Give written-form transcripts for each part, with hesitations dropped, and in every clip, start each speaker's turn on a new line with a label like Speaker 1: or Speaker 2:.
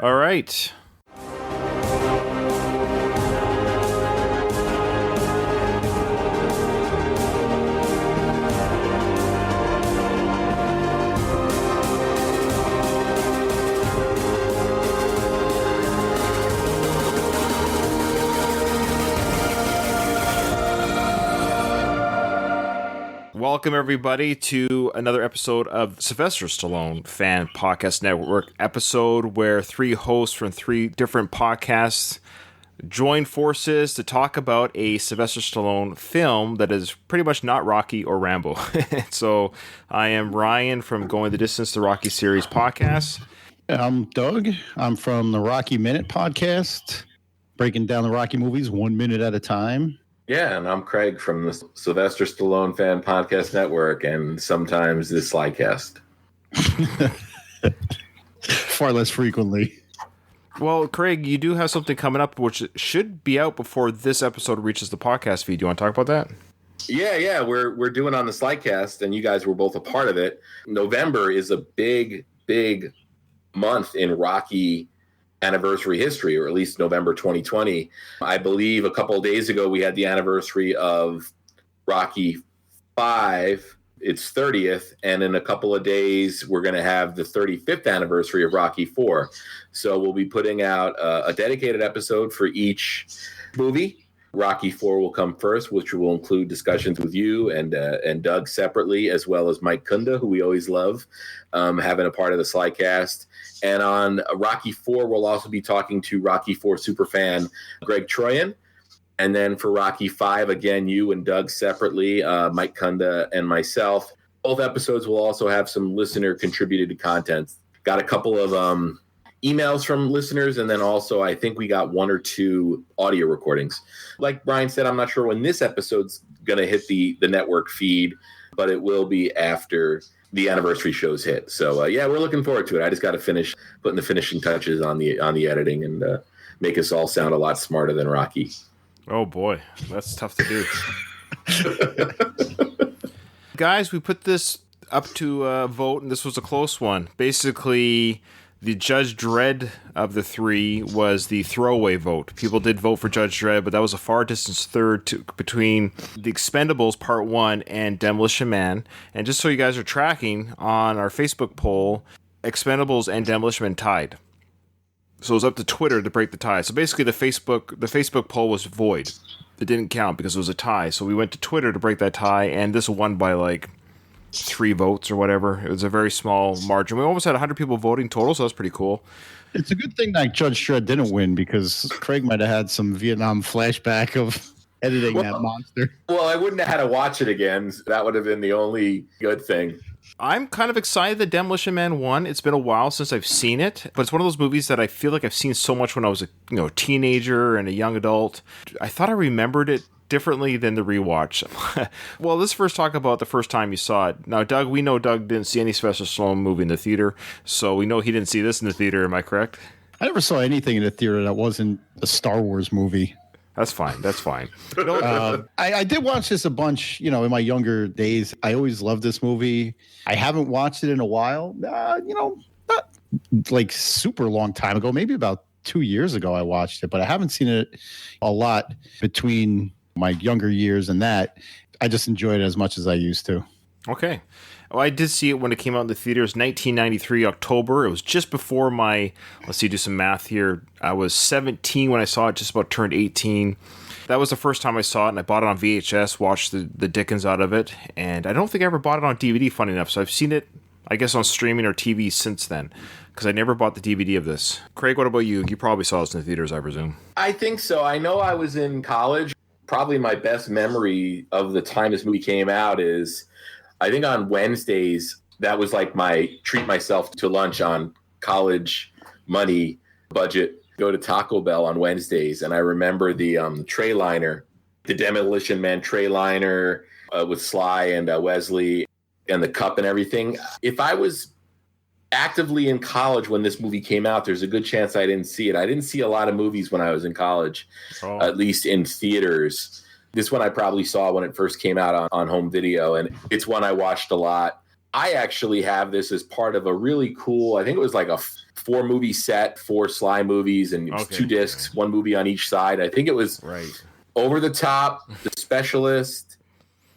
Speaker 1: All right. Welcome, everybody, to another episode of Sylvester Stallone Fan Podcast Network episode where three hosts from three different podcasts join forces to talk about a Sylvester Stallone film that is pretty much not Rocky or Rambo. So I am Ryan from Going the Distance, the Rocky Series podcast.
Speaker 2: I'm Doug. I'm from the Rocky Minute podcast, breaking down the Rocky movies 1 minute at a time.
Speaker 3: Yeah, and I'm Craig from the Sylvester Stallone Fan Podcast Network and sometimes the Slycast.
Speaker 2: Far less frequently.
Speaker 1: Well, Craig, you do have something coming up which should be out before this episode reaches the podcast feed. Do you want to talk about that?
Speaker 3: Yeah, we're doing on the Slycast, and you guys were both a part of it. November is a big month in Rocky anniversary history, or at least November 2020. I believe a couple of days ago we had the anniversary of Rocky 5, its 30th, and in a couple of days we're going to have the 35th anniversary of Rocky 4. So we'll be putting out a dedicated episode for each movie. Rocky 4 will come first, which will include discussions with you and Doug separately, as well as Mike Kunda, who we always love, having a part of the Slycast. And on Rocky 4, we'll also be talking to Rocky 4 superfan Greg Troyan. And then for Rocky 5, again, you and Doug separately, Mike Kunda and myself. Both episodes will also have some listener-contributed content. Got a couple of emails from listeners, and then also I think we got one or two audio recordings. Like Brian said, I'm not sure when this episode's going to hit the network feed, but it will be after the anniversary shows hit. So yeah, we're looking forward to it. I just got to finish putting the finishing touches on the editing and make us all sound a lot smarter than Rocky.
Speaker 1: Oh boy, that's tough to do. Guys, we put this up to vote, and this was a close one. Basically, the Judge Dredd of the three was the throwaway vote. People did vote for Judge Dredd, but that was a far distance third between The Expendables Part 1 and Demolition Man. And just so you guys are tracking, on our Facebook poll, Expendables and Demolition Man tied. So it was up to Twitter to break the tie. So basically the Facebook poll was void. It didn't count because it was a tie. So we went to Twitter to break that tie, and this won by like 3 votes or whatever. It was a very small margin. We almost had 100 people voting total, so that's pretty cool.
Speaker 2: It's a good thing that Judge Dredd didn't win, because Craig might have had some Vietnam flashback of editing that monster.
Speaker 3: Well, I wouldn't have had to watch it again. That would have been the only good thing.
Speaker 1: I'm kind of excited that Demolition Man won. It's been a while since I've seen it, but it's one of those movies that I feel like I've seen so much when I was a teenager and a young adult. I thought I remembered it differently than the rewatch. Well, let's first talk about the first time you saw it. Now, Doug, we know Doug didn't see any Sylvester Stallone movie in the theater, so we know he didn't see this in the theater. Am I correct?
Speaker 2: I never saw anything in the theater that wasn't a Star Wars movie.
Speaker 1: That's fine.
Speaker 2: I did watch this a bunch, in my younger days. I always loved this movie. I haven't watched it in a while. Not like super long time ago. Maybe about 2 years ago I watched it, but I haven't seen it a lot between my younger years and that. I just enjoyed it as much as I used to.
Speaker 1: Okay. Well, I did see it when it came out in the theaters, 1993, October. It was just before do some math here. I was 17 when I saw it, just about turned 18. That was the first time I saw it, and I bought it on VHS, watched the dickens out of it, and I don't think I ever bought it on DVD, funny enough, so I've seen it, I guess, on streaming or TV since then, because I never bought the DVD of this. Craig, what about you? You probably saw this in the theaters, I presume.
Speaker 3: I think so. I know I was in college. Probably my best memory of the time this movie came out is, I think on Wednesdays, that was like my treat myself to lunch on college money budget. Go to Taco Bell on Wednesdays, and I remember the tray liner, the Demolition Man tray liner with Sly and Wesley, and the cup and everything. If I was actively in college when this movie came out, there's a good chance I didn't see it. I didn't see a lot of movies when I was in college, at least in theaters. This one I probably saw when it first came out on home video, and it's one I watched a lot. I actually have this as part of a really cool, I think it was like a 4-movie set, 4 Sly movies, and it was 2 discs, 1 movie on each side. I think it was Over the Top, The Specialist,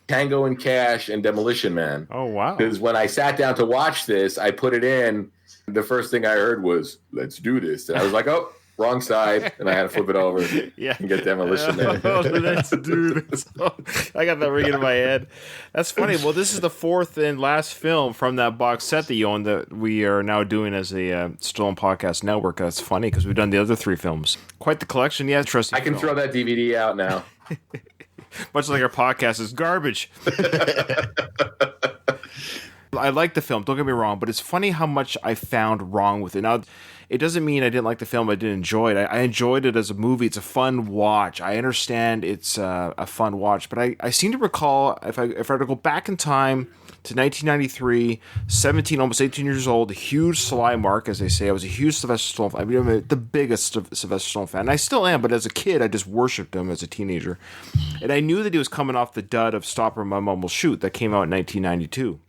Speaker 3: Tango and Cash, and Demolition Man.
Speaker 1: Oh, wow.
Speaker 3: Because when I sat down to watch this, I put it in. The first thing I heard was, let's do this. And I was like, oh, wrong side. And I had to flip it over and get Demolition Man.
Speaker 1: Oh, let's do this. I got that ringing in my head. That's funny. Well, this is the 4th and last film from that box set that you own that we are now doing as a Stallone Podcast Network. That's funny because we've done the other 3 films. Quite the collection. Yeah, interesting.
Speaker 3: I can throw that DVD out now.
Speaker 1: Much like our podcast is garbage. I like the film, don't get me wrong, but it's funny how much I found wrong with it. Now, it doesn't mean I didn't like the film, I didn't enjoy it. I enjoyed it as a movie. It's a fun watch. I understand it's a fun watch, but I seem to recall, if I were to go back in time to 1993, 17, almost 18 years old, a huge Sly mark, as they say. I was a huge Sylvester Stallone fan. I mean, I'm the biggest Sylvester Stallone fan. And I still am, but as a kid, I just worshipped him as a teenager. And I knew that he was coming off the dud of Stop or My Mom Will Shoot that came out in 1992.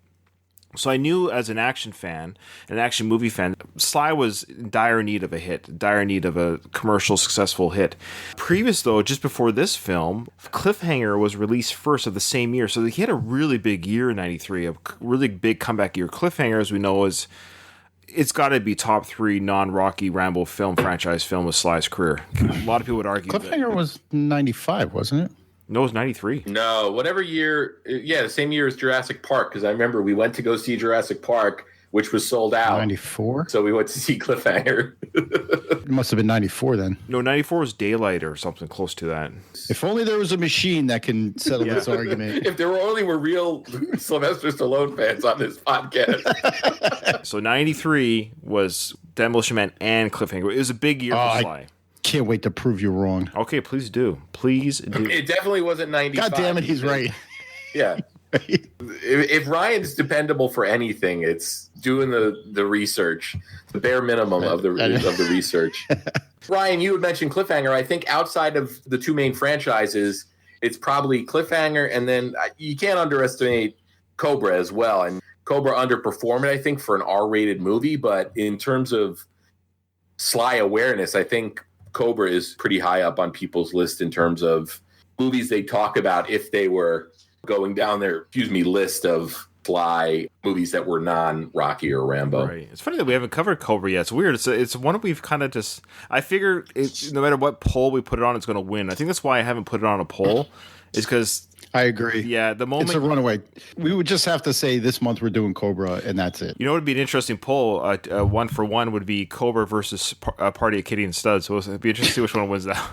Speaker 1: So I knew as an action fan, an action movie fan, Sly was in dire need of a hit, dire need of a commercial successful hit. Previous, though, just before this film, Cliffhanger was released first of the same year. So he had a really big year in 93, a really big comeback year. Cliffhanger, as we know, it's got to be top 3 non-Rocky Rambo film franchise film of Sly's career. A lot of people would argue
Speaker 2: Cliffhanger was 95, wasn't it?
Speaker 1: No, it was 93.
Speaker 3: No, whatever year. Yeah, the same year as Jurassic Park, because I remember we went to go see Jurassic Park, which was sold out.
Speaker 2: 94?
Speaker 3: So we went to see Cliffhanger.
Speaker 2: It must have been 94 then.
Speaker 1: No, 94 was Daylight or something close to that.
Speaker 2: If only there was a machine that can settle this argument.
Speaker 3: If there were real Sylvester Stallone fans on this podcast.
Speaker 1: So 93 was Demolition Man and Cliffhanger. It was a big year for Sly.
Speaker 2: Can't wait to prove you wrong.
Speaker 1: Okay, please do. Please do.
Speaker 3: It definitely wasn't 95.
Speaker 2: God damn it, he's right.
Speaker 3: Yeah. If Ryan's dependable for anything, it's doing the research, the bare minimum of the research. Ryan, you had mentioned Cliffhanger. I think outside of the 2 main franchises, it's probably Cliffhanger, and then you can't underestimate Cobra as well. And Cobra underperformed, I think, for an R-rated movie, but in terms of Sly awareness, I think Cobra is pretty high up on people's list in terms of movies they talk about if they were going down their, list of Sly movies that were non-Rocky or Rambo.
Speaker 1: Right. It's funny that we haven't covered Cobra yet. It's weird. It's one we've kind of just... I figure no matter what poll we put it on, it's going to win. I think that's why I haven't put it on a poll, is because...
Speaker 2: I agree.
Speaker 1: Yeah, the moment...
Speaker 2: It's a runaway. We would just have to say this month we're doing Cobra, and that's it.
Speaker 1: You know what would be an interesting poll? 1-for-1 would be Cobra versus Party of Kitty and Studs. So it'd be interesting to see which one wins that.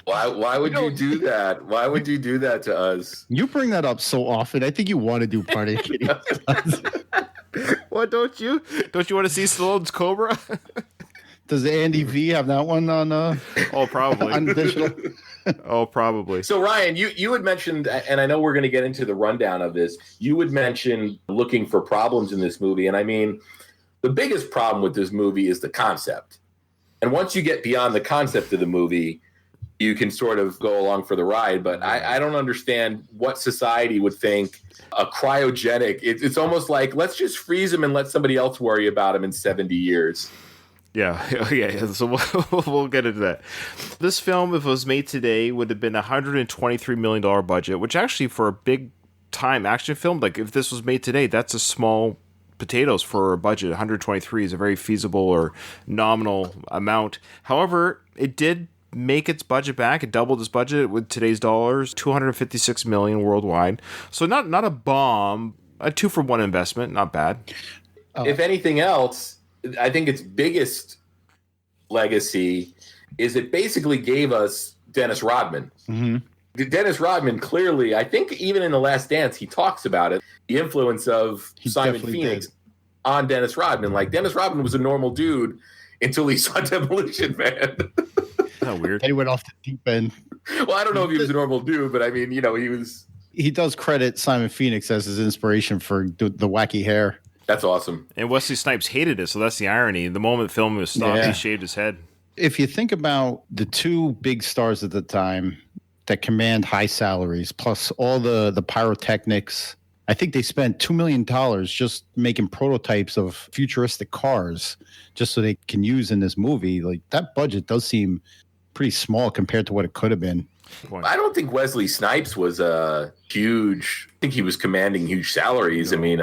Speaker 3: Why would you do that? Why would you do that to us?
Speaker 2: You bring that up so often. I think you want to do Party of Kitty and Studs.
Speaker 1: What, don't you? Don't you want to see Stallone's Cobra?
Speaker 2: Does Andy V have that one on?
Speaker 1: Oh, probably
Speaker 2: on digital.
Speaker 1: Oh, probably.
Speaker 3: So Ryan, you had mentioned, and I know we're going to get into the rundown of this. You had mentioned looking for problems in this movie, and I mean, the biggest problem with this movie is the concept. And once you get beyond the concept of the movie, you can sort of go along for the ride. But I don't understand what society would think a cryogenic. It's almost like, let's just freeze him and let somebody else worry about him in 70 years.
Speaker 1: Yeah. So we'll get into that. This film, if it was made today, would have been a $123 million budget, which actually for a big time action film, like if this was made today, that's a small potatoes for a budget. 123 is a very feasible or nominal amount. However, it did make its budget back. It doubled its budget with today's dollars, $256 million worldwide. So not a bomb, a 2-for-1 investment, not bad.
Speaker 3: If anything else, I think its biggest legacy is it basically gave us Dennis Rodman. Mm-hmm. Dennis Rodman clearly, I think even in The Last Dance, he talks about it, the influence of Simon Phoenix on Dennis Rodman. Like, Dennis Rodman was a normal dude until he saw Demolition Man.
Speaker 1: Oh, weird.
Speaker 2: He went off the deep end.
Speaker 3: Well, I don't know if he was a normal dude, but I mean, he was... He
Speaker 2: does credit Simon Phoenix as his inspiration for the wacky hair.
Speaker 3: That's awesome.
Speaker 1: And Wesley Snipes hated it, so that's the irony. The moment the film was stopped, he shaved his head.
Speaker 2: If you think about the 2 big stars at the time that command high salaries, plus all the pyrotechnics I think they spent $2 million just making prototypes of futuristic cars just so they can use in this movie. Like, that budget does seem pretty small compared to what it could have been.
Speaker 3: I don't think Wesley Snipes was a huge. I think he was commanding huge salaries. No. I mean,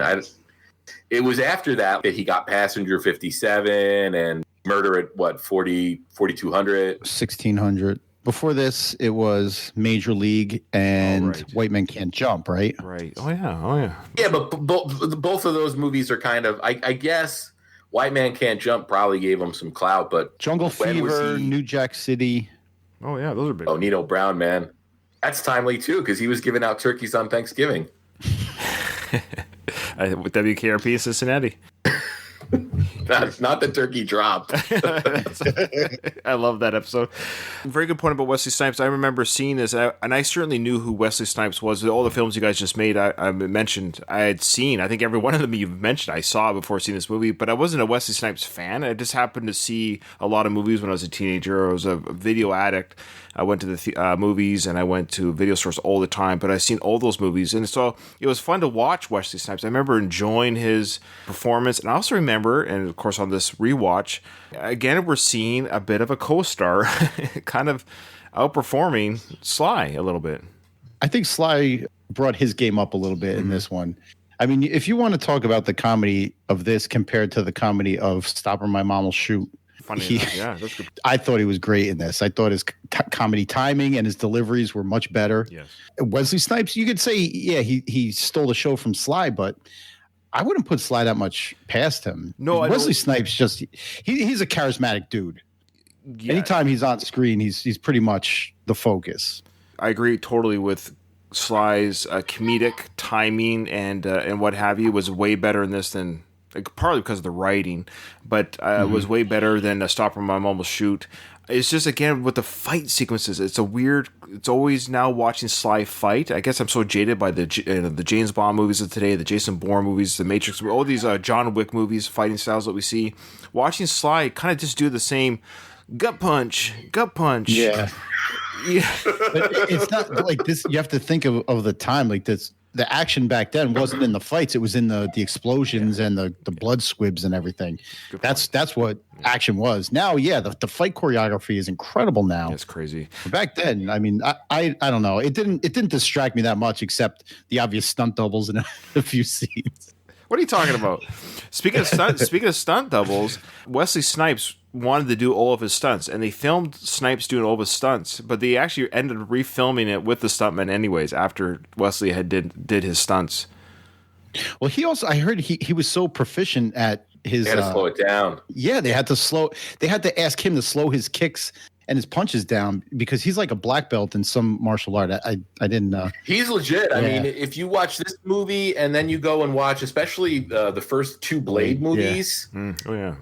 Speaker 3: it was after that he got Passenger 57 and Murder at what, 4,200?
Speaker 2: 1,600. Before this, it was Major League and White Men Can't Jump, right?
Speaker 1: Right. Oh, yeah.
Speaker 3: Yeah, but both of those movies are kind of, I guess, White Man Can't Jump probably gave him some clout, but
Speaker 2: Jungle Fever, New Jack City.
Speaker 1: Oh, yeah, those are big.
Speaker 3: Oh, Nino Brown, man. That's timely, too, because he was giving out turkeys on Thanksgiving.
Speaker 1: With WKRP in Cincinnati.
Speaker 3: Not the turkey drop.
Speaker 1: I love that episode. Very good point about Wesley Snipes. I remember seeing this, and I certainly knew who Wesley Snipes was. All the films you guys just made, I mentioned, I had seen. I think every one of them you've mentioned, I saw before seeing this movie. But I wasn't a Wesley Snipes fan. I just happened to see a lot of movies when I was a teenager. I was a video addict. I went to the movies and I went to video stores all the time, but I've seen all those movies. And so it was fun to watch Wesley Snipes. I remember enjoying his performance. And I also remember, and of course on this rewatch, again, we're seeing a bit of a co-star kind of outperforming Sly a little bit.
Speaker 2: I think Sly brought his game up a little bit in this one. I mean, if you want to talk about the comedy of this compared to the comedy of Stop or My Mom Will Shoot,
Speaker 1: that's good.
Speaker 2: I thought he was great in this. I thought his comedy timing and his deliveries were much better.
Speaker 1: Yes.
Speaker 2: Wesley Snipes, you could say, yeah, he stole the show from Sly, but I wouldn't put Sly that much past him.
Speaker 1: No,
Speaker 2: Wesley Snipes he's a charismatic dude. Yeah. Anytime he's on screen, he's pretty much the focus.
Speaker 1: I agree totally with Sly's comedic timing and what have you was way better in this than. Partly because of the writing, but it was way better than Stop or My Mom Will Shoot. It's just, again, with the fight sequences, it's always now watching Sly fight. I guess I'm so jaded by the James Bond movies of today, the Jason Bourne movies, the Matrix, all these John Wick movies, fighting styles that we see. Watching Sly kind of just do the same gut punch.
Speaker 2: Yeah. But it's not like this. You have to think of the time like this. The action back then wasn't in the fights; it was in the explosions and the blood squibs and everything. That's what action was. Now, the fight choreography is incredible now.
Speaker 1: It's crazy.
Speaker 2: But back then, I mean, I don't know. It didn't distract me that much, except the obvious stunt doubles in a few scenes.
Speaker 1: What are you talking about? Speaking of stunt doubles, Wesley Snipes wanted to do all of his stunts, and they filmed Snipes doing all of his stunts, but they actually ended up refilming it with the stuntmen anyways after Wesley had did his stunts.
Speaker 2: Well, I heard he was so proficient at his.
Speaker 3: They had to slow it down.
Speaker 2: Yeah, they had to ask him to slow his kicks and his punches down because he's like a black belt in some martial art. I didn't know.
Speaker 3: He's legit. I mean, if you watch this movie and then you go and watch, especially the first two Blade movies.
Speaker 1: Yeah. Oh yeah.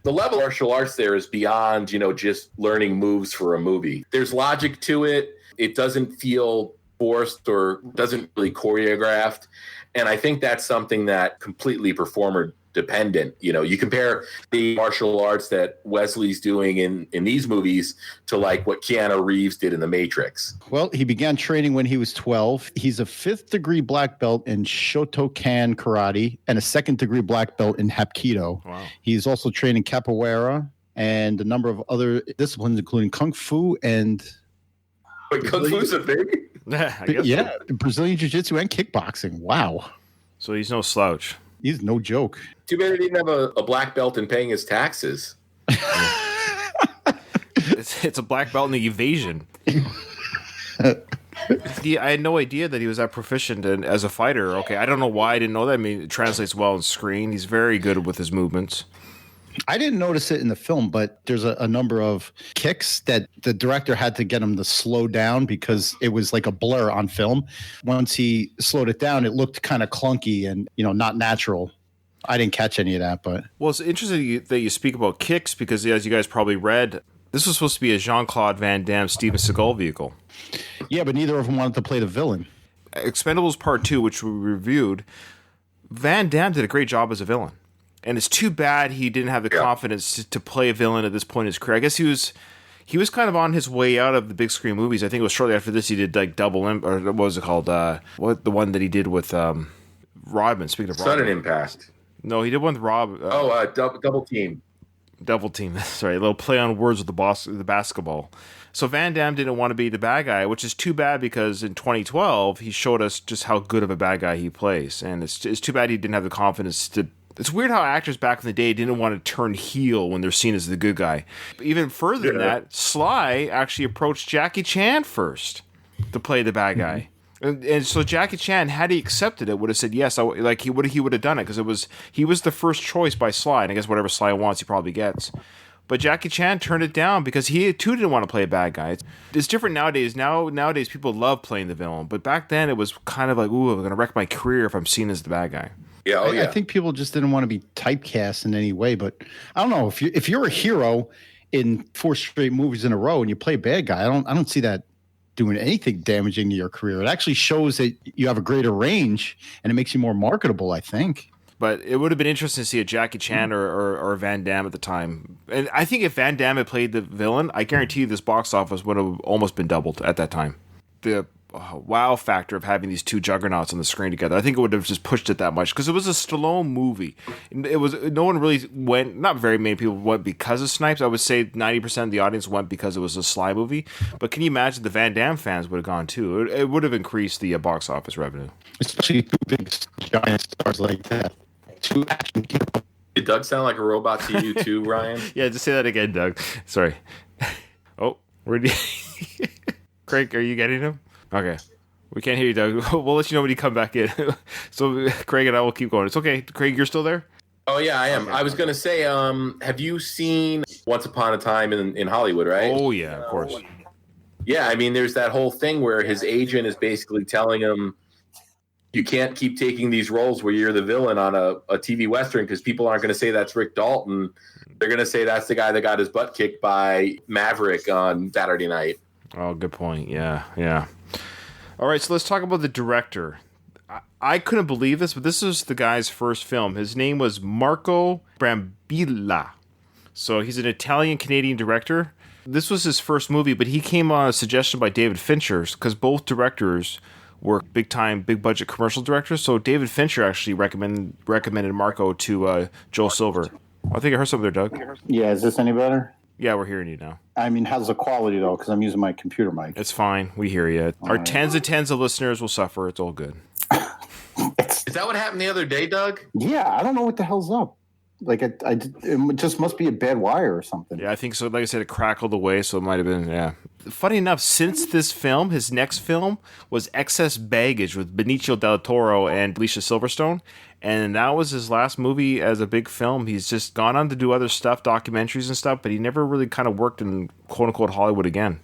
Speaker 3: The level of martial arts there is beyond, just learning moves for a movie. There's logic to it. It doesn't feel forced or doesn't really choreographed. And I think that's something that completely performer dependent. You compare the martial arts that Wesley's doing in these movies to like what Keanu Reeves did in The Matrix.
Speaker 2: Well, he began training when he was 12. He's a 5th degree black belt in Shotokan karate and a 2nd degree black belt in Hapkido. Wow. He's also trained in capoeira and a number of other disciplines, including kung fu and.
Speaker 3: Wait, kung fu's a thing?
Speaker 2: Yeah, Brazilian jiu-jitsu and kickboxing. Wow.
Speaker 1: So he's no slouch.
Speaker 2: He's no joke.
Speaker 3: Too bad he didn't have a black belt in paying his taxes.
Speaker 1: It's a black belt in the evasion. Yeah, I had no idea that he was that proficient as a fighter. Okay, I don't know why I didn't know that. I mean, it translates well on screen. He's very good with his movements.
Speaker 2: I didn't notice it in the film, but there's a number of kicks that the director had to get him to slow down because it was like a blur on film. Once he slowed it down, it looked kind of clunky and, not natural. I didn't catch any of that, but.
Speaker 1: Well, it's interesting that you speak about kicks because, as you guys probably read, this was supposed to be a Jean-Claude Van Damme, Steven Seagal vehicle.
Speaker 2: Yeah, but neither of them wanted to play the villain.
Speaker 1: Expendables Part 2, which we reviewed, Van Damme did a great job as a villain. And it's too bad he didn't have the confidence to play a villain at this point in his career. I guess he was kind of on his way out of the big screen movies. I think it was shortly after this he did like Double M, or what was it called? The one that he did with Rodman. Speaking of
Speaker 3: Sudden
Speaker 1: Rodman.
Speaker 3: impact.
Speaker 1: No, he did one with Rob.
Speaker 3: Double team.
Speaker 1: Double team. Sorry, a little play on words with the basketball. So Van Damme didn't want to be the bad guy, which is too bad because in 2012 he showed us just how good of a bad guy he plays, and it's too bad he didn't have the confidence to. It's weird how actors back in the day didn't want to turn heel when they're seen as the good guy. Even further than that, Sly actually approached Jackie Chan first to play the bad guy. And so Jackie Chan, had he accepted it, would have said yes. He would have done it because he was the first choice by Sly, and I guess whatever Sly wants, he probably gets. But Jackie Chan turned it down because he too didn't want to play a bad guy. It's different nowadays. Nowadays people love playing the villain, but back then it was kind of like, ooh, I'm gonna wreck my career if I'm seen as the bad guy.
Speaker 3: Yeah,
Speaker 2: I think people just didn't want to be typecast in any way. But I don't know, if you're a hero in 4 straight movies in a row and you play a bad guy, I don't see that doing anything damaging to your career. It actually shows that you have a greater range and it makes you more marketable, I think.
Speaker 1: But it would have been interesting to see a Jackie Chan or Van Damme at the time. And I think if Van Damme had played the villain, I guarantee you this box office would have almost been doubled at that time. The wow factor of having these two juggernauts on the screen together, I think it would have just pushed it that much because it was a Stallone movie. It was no one really went. Not very many people went because of Snipes. I would say 90% of the audience went because it was a Sly movie. But can you imagine the Van Damme fans would have gone too? It would have increased the box office revenue,
Speaker 2: especially two big giant stars like that. Two action heroes.
Speaker 3: Did Doug sound like a robot to you too, Ryan?
Speaker 1: Yeah, just say that again, Doug. Sorry. Oh, where did Craig? Are you getting him? Okay. We can't hear you, Doug. We'll let you know when you come back in. So Craig and I will keep going. It's okay. Craig, you're still there?
Speaker 3: Oh, yeah, I am.
Speaker 1: Okay.
Speaker 3: I was going to say, have you seen Once Upon a Time in Hollywood, right?
Speaker 1: Oh, yeah, of course.
Speaker 3: Yeah, I mean, there's that whole thing where his agent is basically telling him, you can't keep taking these roles where you're the villain on a TV Western because people aren't going to say that's Rick Dalton. They're going to say that's the guy that got his butt kicked by Maverick on Saturday night.
Speaker 1: Oh, good point. Yeah. All right, so let's talk about the director. I couldn't believe this, but this was the guy's first film. His name was Marco Brambilla. So he's an Italian-Canadian director. This was his first movie, but he came on a suggestion by David Fincher because both directors were big-time, big-budget commercial directors. So David Fincher actually recommended Marco to Joel Silver. I think I heard something there, Doug.
Speaker 2: Yeah, is this any better?
Speaker 1: Yeah, we're hearing you now.
Speaker 2: I mean, how's the quality, though? Because I'm using my computer mic.
Speaker 1: It's fine. We hear you. Our tens and tens of listeners will suffer. It's all good.
Speaker 3: Is that what happened the other day, Doug?
Speaker 2: Yeah, I don't know what the hell's up. Like, it just must be a bad wire or something.
Speaker 1: Yeah, I think so. Like I said, it crackled away, so it might have been, yeah. Funny enough, since this film, his next film was Excess Baggage with Benicio del Toro and Alicia Silverstone. And that was his last movie as a big film. He's just gone on to do other stuff, documentaries and stuff, but he never really kind of worked in quote-unquote Hollywood again.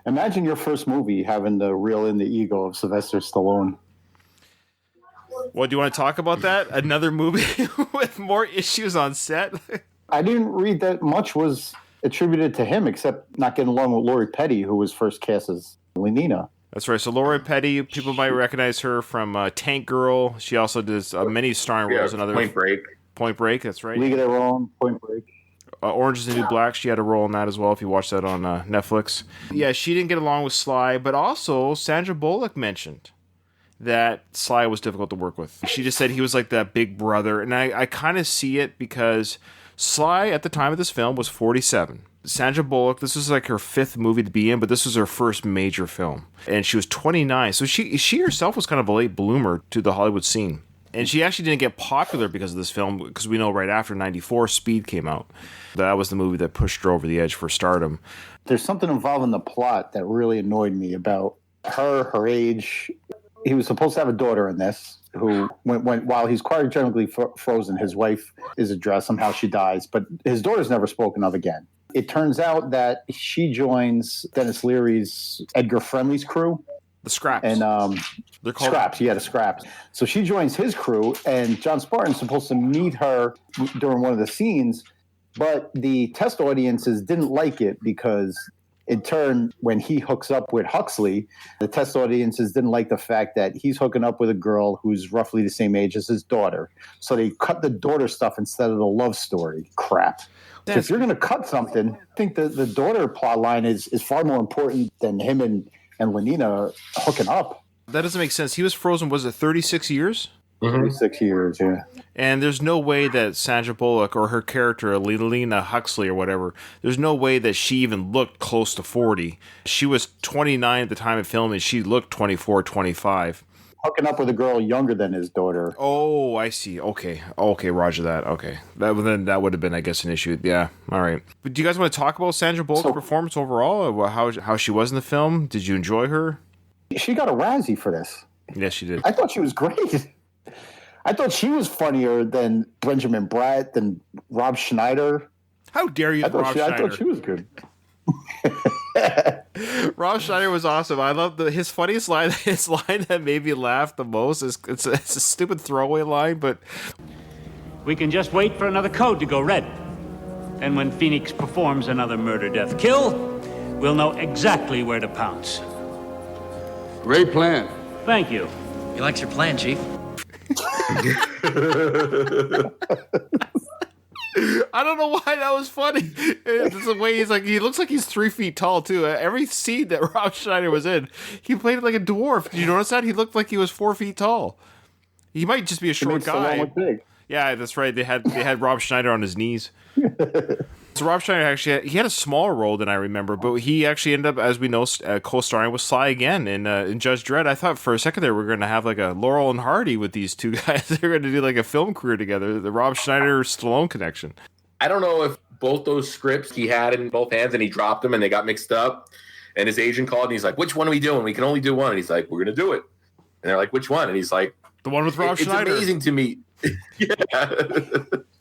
Speaker 1: Imagine
Speaker 2: your first movie having to reel in the ego of Sylvester Stallone.
Speaker 1: Well, do you want to talk about that? Another movie with more issues on set?
Speaker 2: I didn't read that much was attributed to him, except not getting along with Lori Petty, who was first cast as Lenina.
Speaker 1: That's right. So Lori Petty, people might recognize her from Tank Girl. She also does many starring roles in other... Point Break, that's right.
Speaker 2: League of Their Own, Point Break.
Speaker 1: Orange is the New Black, she had a role in that as well, if you watch that on Netflix. Yeah, she didn't get along with Sly, but also Sandra Bullock mentioned that Sly was difficult to work with. She just said he was like that big brother, and I kind of see it because Sly, at the time of this film, was 47. Sandra Bullock, this was like her 5th movie to be in, but this was her first major film. And she was 29, so she herself was kind of a late bloomer to the Hollywood scene. And she actually didn't get popular because of this film, because we know right after 94, Speed came out. That was the movie that pushed her over the edge for stardom.
Speaker 2: There's something involved in the plot that really annoyed me about her age. He was supposed to have a daughter in this, who, while he's cryogenically frozen, his wife is addressed, somehow she dies, but his daughter's never spoken of again. It turns out that she joins Dennis Leary's Edgar Friendly's crew.
Speaker 1: The Scraps.
Speaker 2: And
Speaker 1: they're called
Speaker 2: Scraps, yeah, the Scraps. So she joins his crew, and John Spartan's supposed to meet her during one of the scenes, but the test audiences didn't like it because, in turn, when he hooks up with Huxley, the test audiences didn't like the fact that he's hooking up with a girl who's roughly the same age as his daughter. So they cut the daughter stuff instead of the love story crap. So if you're going to cut something, I think the daughter plot line is far more important than him and Lenina hooking up.
Speaker 1: That doesn't make sense. He was frozen, was it 36 years?
Speaker 2: 6 years, yeah.
Speaker 1: And there's no way that Sandra Bullock or her character, Lena Huxley or whatever, there's no way that she even looked close to 40. She was 29 at the time of filming. She looked 24, 25.
Speaker 2: Hooking up with a girl younger than his daughter.
Speaker 1: Oh, I see. Okay, roger that. Okay. Then that would have been, I guess, an issue. Yeah, all right. But do you guys want to talk about Sandra Bullock's performance overall? Or how she was in the film? Did you enjoy her?
Speaker 2: She got a Razzie for this.
Speaker 1: Yes, she did.
Speaker 2: I thought she was great. I thought she was funnier than Benjamin Bratt, than Rob Schneider.
Speaker 1: How dare you, Rob Schneider?
Speaker 2: I thought she was good.
Speaker 1: Rob Schneider was awesome. I love his funniest line. His line that made me laugh the most is it's a stupid throwaway line, but
Speaker 4: we can just wait for another code to go red. And when Phoenix performs another murder, death, kill, we'll know exactly where to pounce.
Speaker 5: Great plan.
Speaker 4: Thank you.
Speaker 6: He likes your plan, Chief.
Speaker 1: I don't know why that was funny. It's the way he looks like he's 3 feet tall too. Every scene that Rob Schneider was in, he played like a dwarf. Did you notice that? He looked like he was 4 feet tall. He might just be a short guy.
Speaker 2: Look big.
Speaker 1: Yeah, that's right. They had Rob Schneider on his knees. So Rob Schneider actually he had a smaller role than I remember, but he actually ended up, as we know, co-starring with Sly again in Judge Dredd. I thought for a second there we were going to have like a Laurel and Hardy with these two guys. They're going to do like a film career together, the Rob Schneider-Stallone connection.
Speaker 3: I don't know if both those scripts he had in both hands and he dropped them and they got mixed up. And his agent called and he's like, "Which one are we doing? We can only do one." And he's like, "We're going to do it." And they're like, "Which one?" And he's like,
Speaker 1: "The one with Rob Schneider."
Speaker 3: It's amazing to me. Yeah.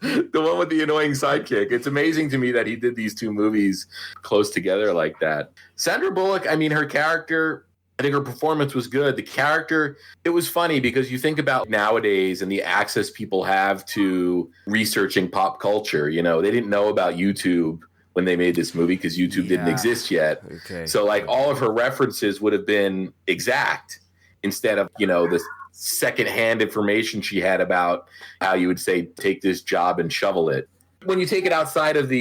Speaker 3: The one with the annoying sidekick. It's amazing to me that he did these two movies close together like that. Sandra Bullock, I mean, her character, I think her performance was good. The character, it was funny because you think about nowadays and the access people have to researching pop culture. You know, they didn't know about YouTube when they made this movie because YouTube didn't exist yet.
Speaker 1: Okay.
Speaker 3: So like all of her references would have been exact instead of, you know, this secondhand information she had about how you would say, take this job and shovel it. When you take it outside of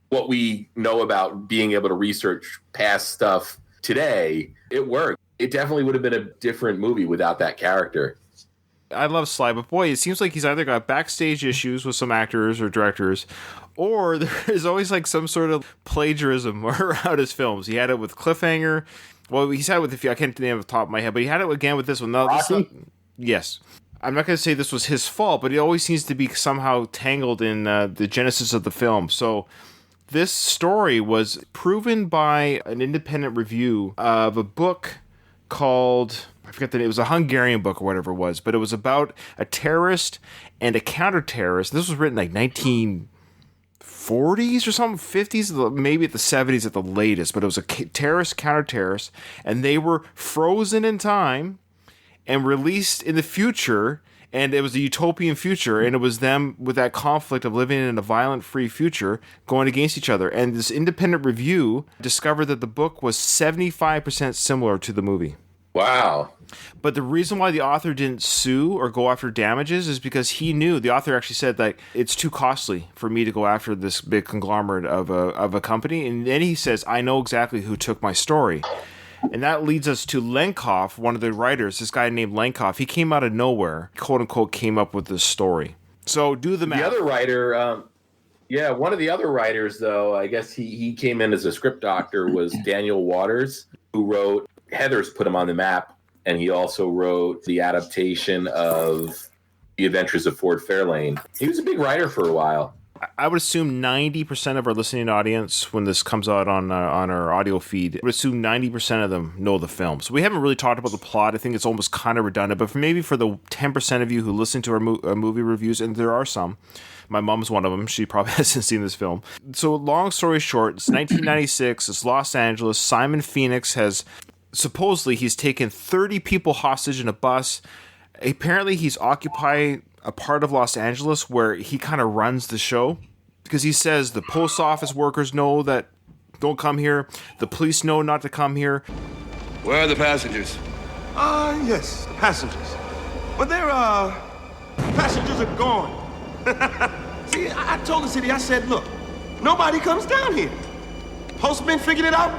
Speaker 3: what we know about being able to research past stuff today, it worked. It definitely would have been a different movie without that character.
Speaker 1: I love Sly, but boy, it seems like he's either got backstage issues with some actors or directors, or there's always like some sort of plagiarism around his films. He had it with Cliffhanger. Well, he's had it with, I can't name it off the top of my head, but he had it again with this one. No, yes. I'm not going to say this was his fault, but he always seems to be somehow tangled in the genesis of the film. So this story was proven by an independent review of a book called, I forget the name, it was a Hungarian book or whatever it was, but it was about a terrorist and a counter-terrorist. This was written like 1940s or something, 50s, maybe at the 70s at the latest, but it was a terrorist, counter-terrorist, and they were frozen in time and released in the future, and it was a utopian future, and it was them with that conflict of living in a violent, free future going against each other. And this independent review discovered that the book was 75% similar to the movie.
Speaker 3: Wow.
Speaker 1: But the reason why the author didn't sue or go after damages is because he knew, the author actually said that it's too costly for me to go after this big conglomerate of a company. And then he says, I know exactly who took my story. And that leads us to Lenkoff, one of the writers, this guy named Lenkoff. He came out of nowhere, quote unquote, came up with this story. So do the math.
Speaker 3: The other writer, one of the other writers, though, I guess he came in as a script doctor, was Daniel Waters, who wrote Heathers Put Him on the Map. And he also wrote the adaptation of The Adventures of Ford Fairlane. He was a big writer for a while.
Speaker 1: I would assume 90% of our listening audience, when this comes out on our audio feed, I would assume 90% of them know the film. So we haven't really talked about the plot. I think it's almost kind of redundant. But maybe for the 10% of you who listen to our movie reviews, and there are some, my mom's one of them. She probably hasn't seen this film. So long story short, it's 1996. It's Los Angeles. Simon Phoenix has, supposedly, he's taken 30 people hostage in a bus. Apparently, he's occupied a part of Los Angeles where he kind of runs the show, because he says the post office workers know that don't come here, the police know not to come here.
Speaker 5: Where are the passengers?
Speaker 7: Yes, the passengers. But passengers are gone. See, I told the city, I said, look, nobody comes down here. Postmen figured it out,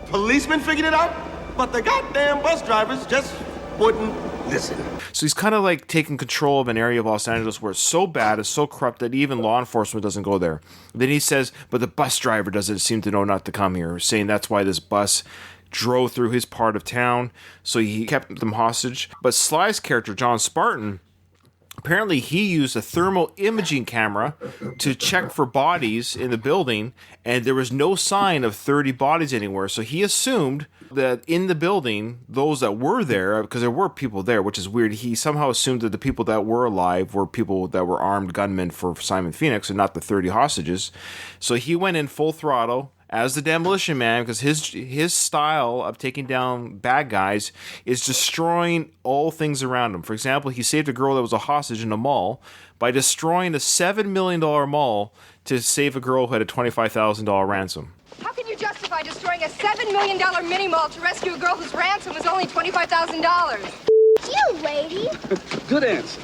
Speaker 7: policemen figured it out, but the goddamn bus drivers just wouldn't Listen.
Speaker 1: So he's kind of like taking control of an area of Los Angeles where it's so bad, it's so corrupt that even law enforcement doesn't go there. Then he says, but the bus driver doesn't seem to know not to come here, saying that's why this bus drove through his part of town. So he kept them hostage. But Sly's character, John Spartan, apparently he used a thermal imaging camera to check for bodies in the building, and there was no sign of 30 bodies anywhere. So he assumed that in the building, those that were there, because there were people there, which is weird, he somehow assumed that the people that were alive were people that were armed gunmen for Simon Phoenix and not the 30 hostages. So he went in full throttle as the Demolition Man, because his style of taking down bad guys is destroying all things around him. For example, he saved a girl that was a hostage in a mall by destroying a $7 million mall to save a girl who had a $25,000 ransom.
Speaker 6: How can you justify destroying a $7 million mini mall to rescue a girl whose ransom was only $25,000?
Speaker 8: You lady.
Speaker 5: Good answer.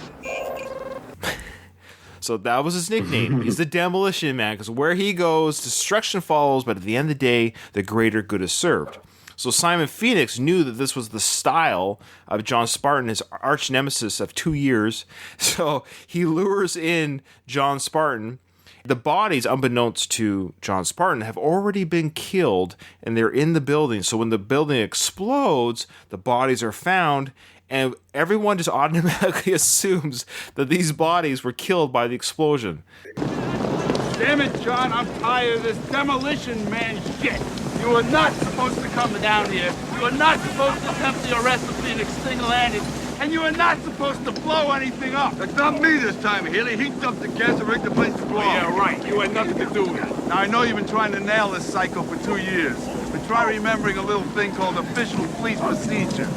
Speaker 1: So that was his nickname. He's the Demolition Man, because where he goes, destruction follows, but at the end of the day, the greater good is served. So Simon Phoenix knew that this was the style of John Spartan, his arch nemesis of 2 years. So he lures in John Spartan. The bodies, unbeknownst to John Spartan, have already been killed, and they're in the building. So when the building explodes, the bodies are found, and everyone just automatically assumes that these bodies were killed by the explosion.
Speaker 9: Damn it, John, I'm tired of this Demolition Man shit. You are not supposed to come down here. You are not supposed to attempt the arrest of Phoenix single-handed. And you are not supposed to blow anything up.
Speaker 5: That's not me this time, Haley. He dumped the gas and rigged the place to blow.
Speaker 9: Yeah, right. You had nothing to do with it. Now, I know you've been trying to nail this psycho for 2 years. But try remembering a little thing called official police procedure.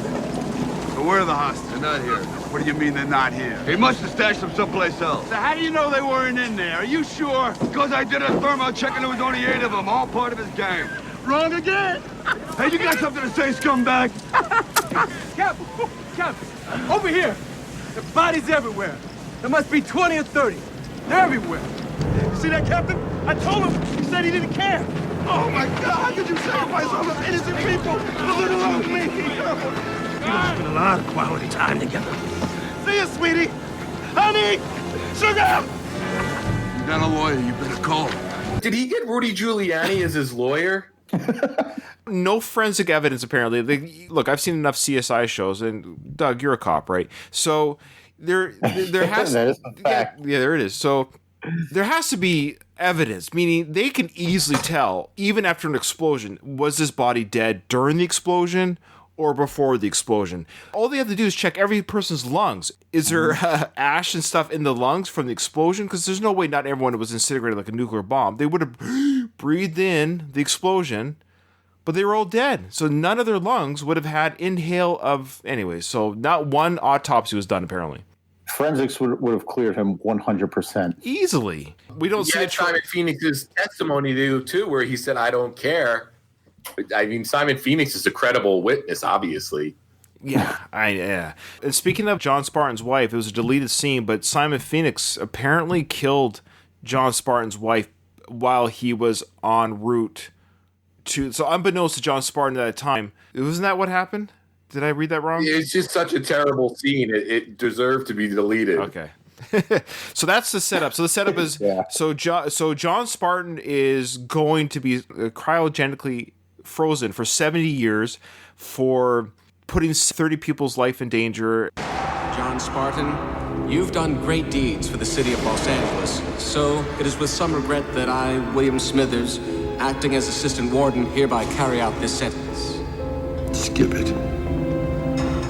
Speaker 9: So where are the hostages?
Speaker 5: They're not here.
Speaker 9: What do you mean they're not here?
Speaker 5: He must have stashed them someplace else.
Speaker 9: So how do you know they weren't in there? Are you sure?
Speaker 5: Because I did a thermal check and there was only 8 of them, all part of his gang.
Speaker 9: Wrong again.
Speaker 5: Hey, you got something to say, scumbag?
Speaker 9: Captain, over here. The bodies everywhere. There must be 20 or 30. They're everywhere. See that, Captain? I told him. He said he didn't care. Oh, my God. How could you sacrifice all those innocent people for little old me? We spent a lot of quality time together. See you, sweetie. Honey! Sugar!
Speaker 5: You got a lawyer, you better call him.
Speaker 3: Did he get Rudy Giuliani as his lawyer?
Speaker 1: No forensic evidence, apparently. Look, I've seen enough CSI shows, and Doug, you're a cop, right? So there has
Speaker 2: that is a fact.
Speaker 1: Yeah, there it is. So there has to be evidence, meaning they can easily tell, even after an explosion, was this body dead during the explosion or before the explosion? All they have to do is check every person's lungs. Is there ash and stuff in the lungs from the explosion? Because there's no way not everyone was incinerated like a nuclear bomb. They would have breathed in the explosion, but they were all dead. So none of their lungs would have had inhale of... Anyway, so not one autopsy was done, apparently.
Speaker 2: Forensics would have cleared him 100%.
Speaker 1: Easily. We don't see it.
Speaker 3: Simon Phoenix's testimony too, where he said, "I don't care." I mean, Simon Phoenix is a credible witness, obviously.
Speaker 1: Yeah. And speaking of John Spartan's wife, it was a deleted scene, but Simon Phoenix apparently killed John Spartan's wife while he was en route to... So unbeknownst to John Spartan at that time, wasn't that what happened? Did I read that wrong?
Speaker 3: It's just such a terrible scene. It deserved to be deleted.
Speaker 1: Okay. So that's the setup. So the setup is...
Speaker 2: Yeah.
Speaker 1: So John Spartan is going to be cryogenically frozen for 70 years for putting 30 people's life in danger.
Speaker 10: John Spartan, you've done great deeds for the city of Los Angeles. So it is with some regret that I, William Smithers, acting as assistant warden, hereby carry out this sentence.
Speaker 5: Skip it.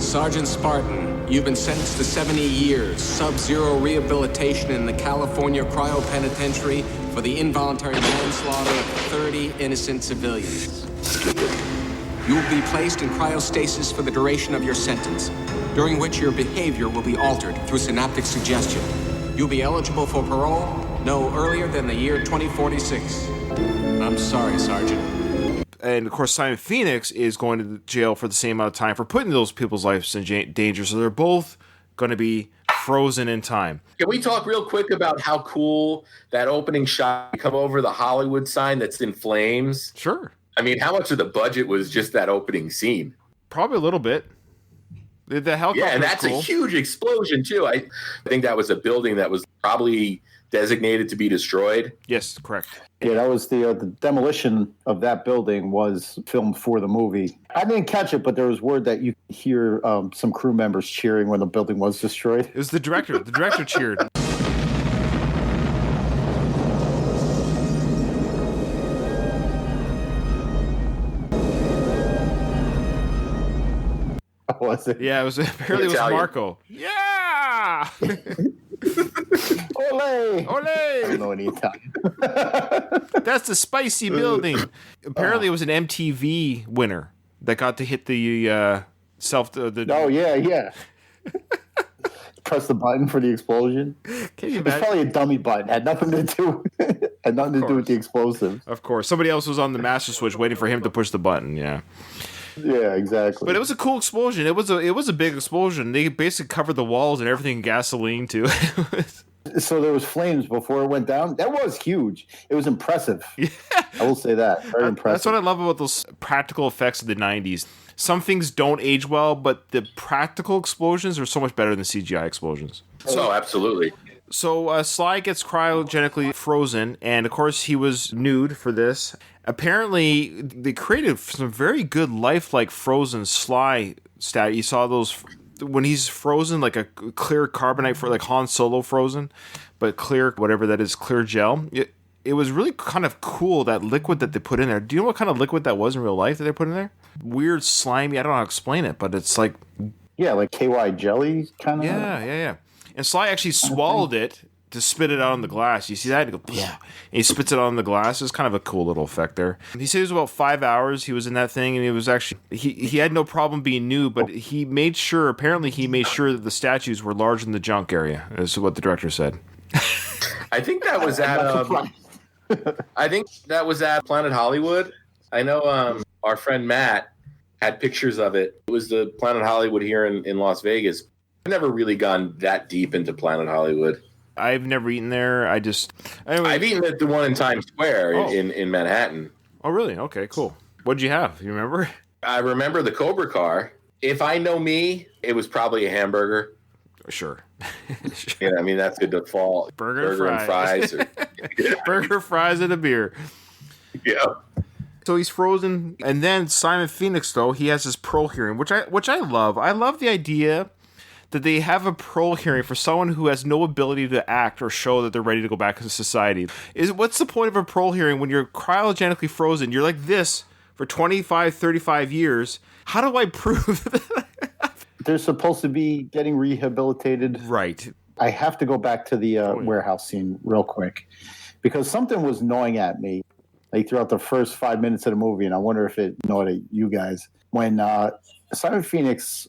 Speaker 10: Sergeant Spartan, you've been sentenced to 70 years, sub-zero rehabilitation in the California cryopenitentiary for the involuntary manslaughter of 30 innocent civilians.
Speaker 5: Skip it.
Speaker 10: You will be placed in cryostasis for the duration of your sentence, during which your behavior will be altered through synaptic suggestion. You'll be eligible for parole no earlier than the year 2046. I'm sorry, Sergeant.
Speaker 1: And of course, Simon Phoenix is going to jail for the same amount of time for putting those people's lives in danger. So they're both going to be frozen in time.
Speaker 3: Can we talk real quick about how cool that opening shot come over the Hollywood sign that's in flames?
Speaker 1: Sure.
Speaker 3: I mean, how much of the budget was just that opening scene?
Speaker 1: Probably a little bit. The helicopter.
Speaker 3: Yeah, and that's
Speaker 1: cool.
Speaker 3: a huge explosion too. I think that was a building that was probably designated to be destroyed.
Speaker 1: Yes, correct.
Speaker 2: Yeah, that was the demolition of that building was filmed for the movie. I didn't catch it, but there was word that you could hear some crew members cheering when the building was destroyed.
Speaker 1: It was the director. The director cheered.
Speaker 2: Was it?
Speaker 1: Yeah, it was apparently it was Marco. Yeah.
Speaker 2: Ole!
Speaker 1: Ole!
Speaker 2: I don't know any Italian.
Speaker 1: That's the spicy building. Apparently, it was an MTV winner that got to hit the
Speaker 2: Oh yeah. Press the button for the explosion.
Speaker 1: Can you
Speaker 2: It's
Speaker 1: imagine?
Speaker 2: probably a dummy button. Had nothing to do. Had nothing to do with the explosives.
Speaker 1: Of course, somebody else was on the master switch waiting for him to push the button. Yeah.
Speaker 2: Yeah, exactly.
Speaker 1: But it was a cool explosion. It was a big explosion. They basically covered the walls and everything in gasoline too.
Speaker 2: So there was flames before it went down. That was huge. It was impressive. Yeah. I will say that. Very impressive.
Speaker 1: That's what I love about those practical effects of the 90s. Some things don't age well, but the practical explosions are so much better than CGI explosions.
Speaker 3: So absolutely.
Speaker 1: So Sly gets cryogenically frozen, and of course he was nude for this. Apparently, they created some very good lifelike frozen Sly stat. You saw those when he's frozen, like a clear carbonite for like Han Solo frozen, but clear, whatever that is, clear gel. It was really kind of cool, that liquid that they put in there. Do you know what kind of liquid that was in real life that they put in there? Weird, slimy. I don't know how to explain it, but it's like...
Speaker 2: Yeah, like KY jelly kind of?
Speaker 1: Yeah. And Sly actually swallowed it to spit it out on the glass. You see that? And he goes, yeah. And he spits it out on the glass. It's kind of a cool little effect there. He said it was about 5 hours he was in that thing, and it was actually... He had no problem being nude, but he made sure that the statues were large in the junk area, is what the director said.
Speaker 3: I think that was at Planet Hollywood. I know our friend Matt had pictures of it. It was the Planet Hollywood here in Las Vegas. I've never really gone that deep into Planet Hollywood.
Speaker 1: I've never eaten there. I've
Speaker 3: eaten at the one in Times Square in Manhattan.
Speaker 1: Oh, really? Okay, cool. What did you have? You remember?
Speaker 3: I remember the Cobra car. If I know me, it was probably a hamburger.
Speaker 1: Sure.
Speaker 3: Yeah, I mean, that's the default.
Speaker 1: Burger and
Speaker 3: fries.
Speaker 1: Burger, fries, and a beer.
Speaker 3: Yeah.
Speaker 1: So he's frozen, and then Simon Phoenix, though, he has his parole hearing, which I love. I love the idea that they have a parole hearing for someone who has no ability to act or show that they're ready to go back into society. What's the point of a parole hearing when you're cryogenically frozen? You're like this for 25, 35 years. How do I prove that?
Speaker 2: They're supposed to be getting rehabilitated.
Speaker 1: Right.
Speaker 2: I have to go back to the warehouse scene real quick because something was gnawing at me like throughout the first 5 minutes of the movie, and I wonder if it gnawed at you guys. When Simon Phoenix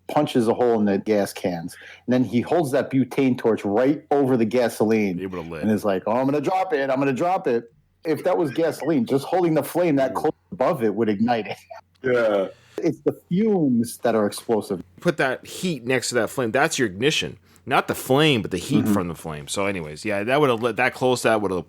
Speaker 2: punches a hole in the gas cans, and then he holds that butane torch right over the gasoline and is like, oh, I'm going to drop it. If that was gasoline, just holding the flame that close above it would ignite it.
Speaker 3: Yeah.
Speaker 2: It's the fumes that are explosive.
Speaker 1: Put that heat next to that flame. That's your ignition. Not the flame, but the heat from the flame. So anyways, yeah, that would have lit that close. That would have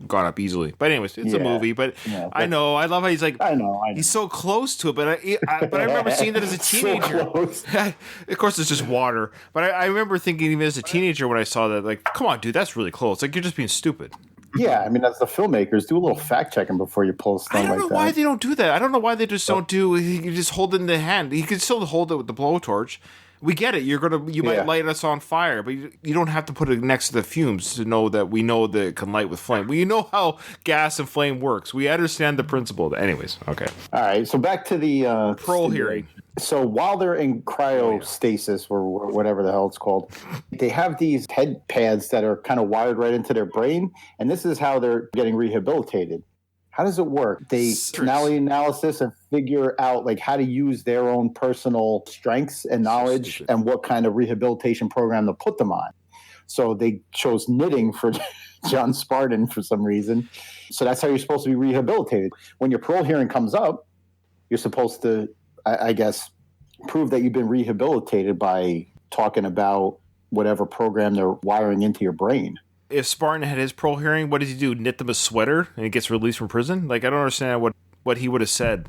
Speaker 1: gone up easily. But anyways, it's a movie. But I know. I love how he's like, I know. He's so close to it. But I remember seeing that as a teenager. Of course, it's just water. But I remember thinking even as a teenager when I saw that, like, come on, dude, that's really close. Like, you're just being stupid.
Speaker 2: Yeah, I mean, as the filmmakers, do a little fact checking before you pull stuff like that. I don't know
Speaker 1: why they don't do that. I don't know why they just don't do. You just hold it in the hand. You can still hold it with the blowtorch. We get it. You might light us on fire, but you don't have to put it next to the fumes to know that we know that it can light with flame. We know how gas and flame works. We understand the principle. Anyways, okay.
Speaker 2: All right. So back to the
Speaker 1: parole hearing.
Speaker 2: So while they're in cryostasis or whatever the hell it's called, they have these head pads that are kind of wired right into their brain, and this is how they're getting rehabilitated. How does it work? They personality analysis and figure out like how to use their own personal strengths and knowledge and what kind of rehabilitation program to put them on. So they chose knitting for John Spartan for some reason. So that's how you're supposed to be rehabilitated. When your parole hearing comes up, you're supposed to, I guess, prove that you've been rehabilitated by talking about whatever program they're wiring into your brain.
Speaker 1: If Spartan had his parole hearing, what does he do? Knit them a sweater and he gets released from prison? Like, I don't understand what he would have said.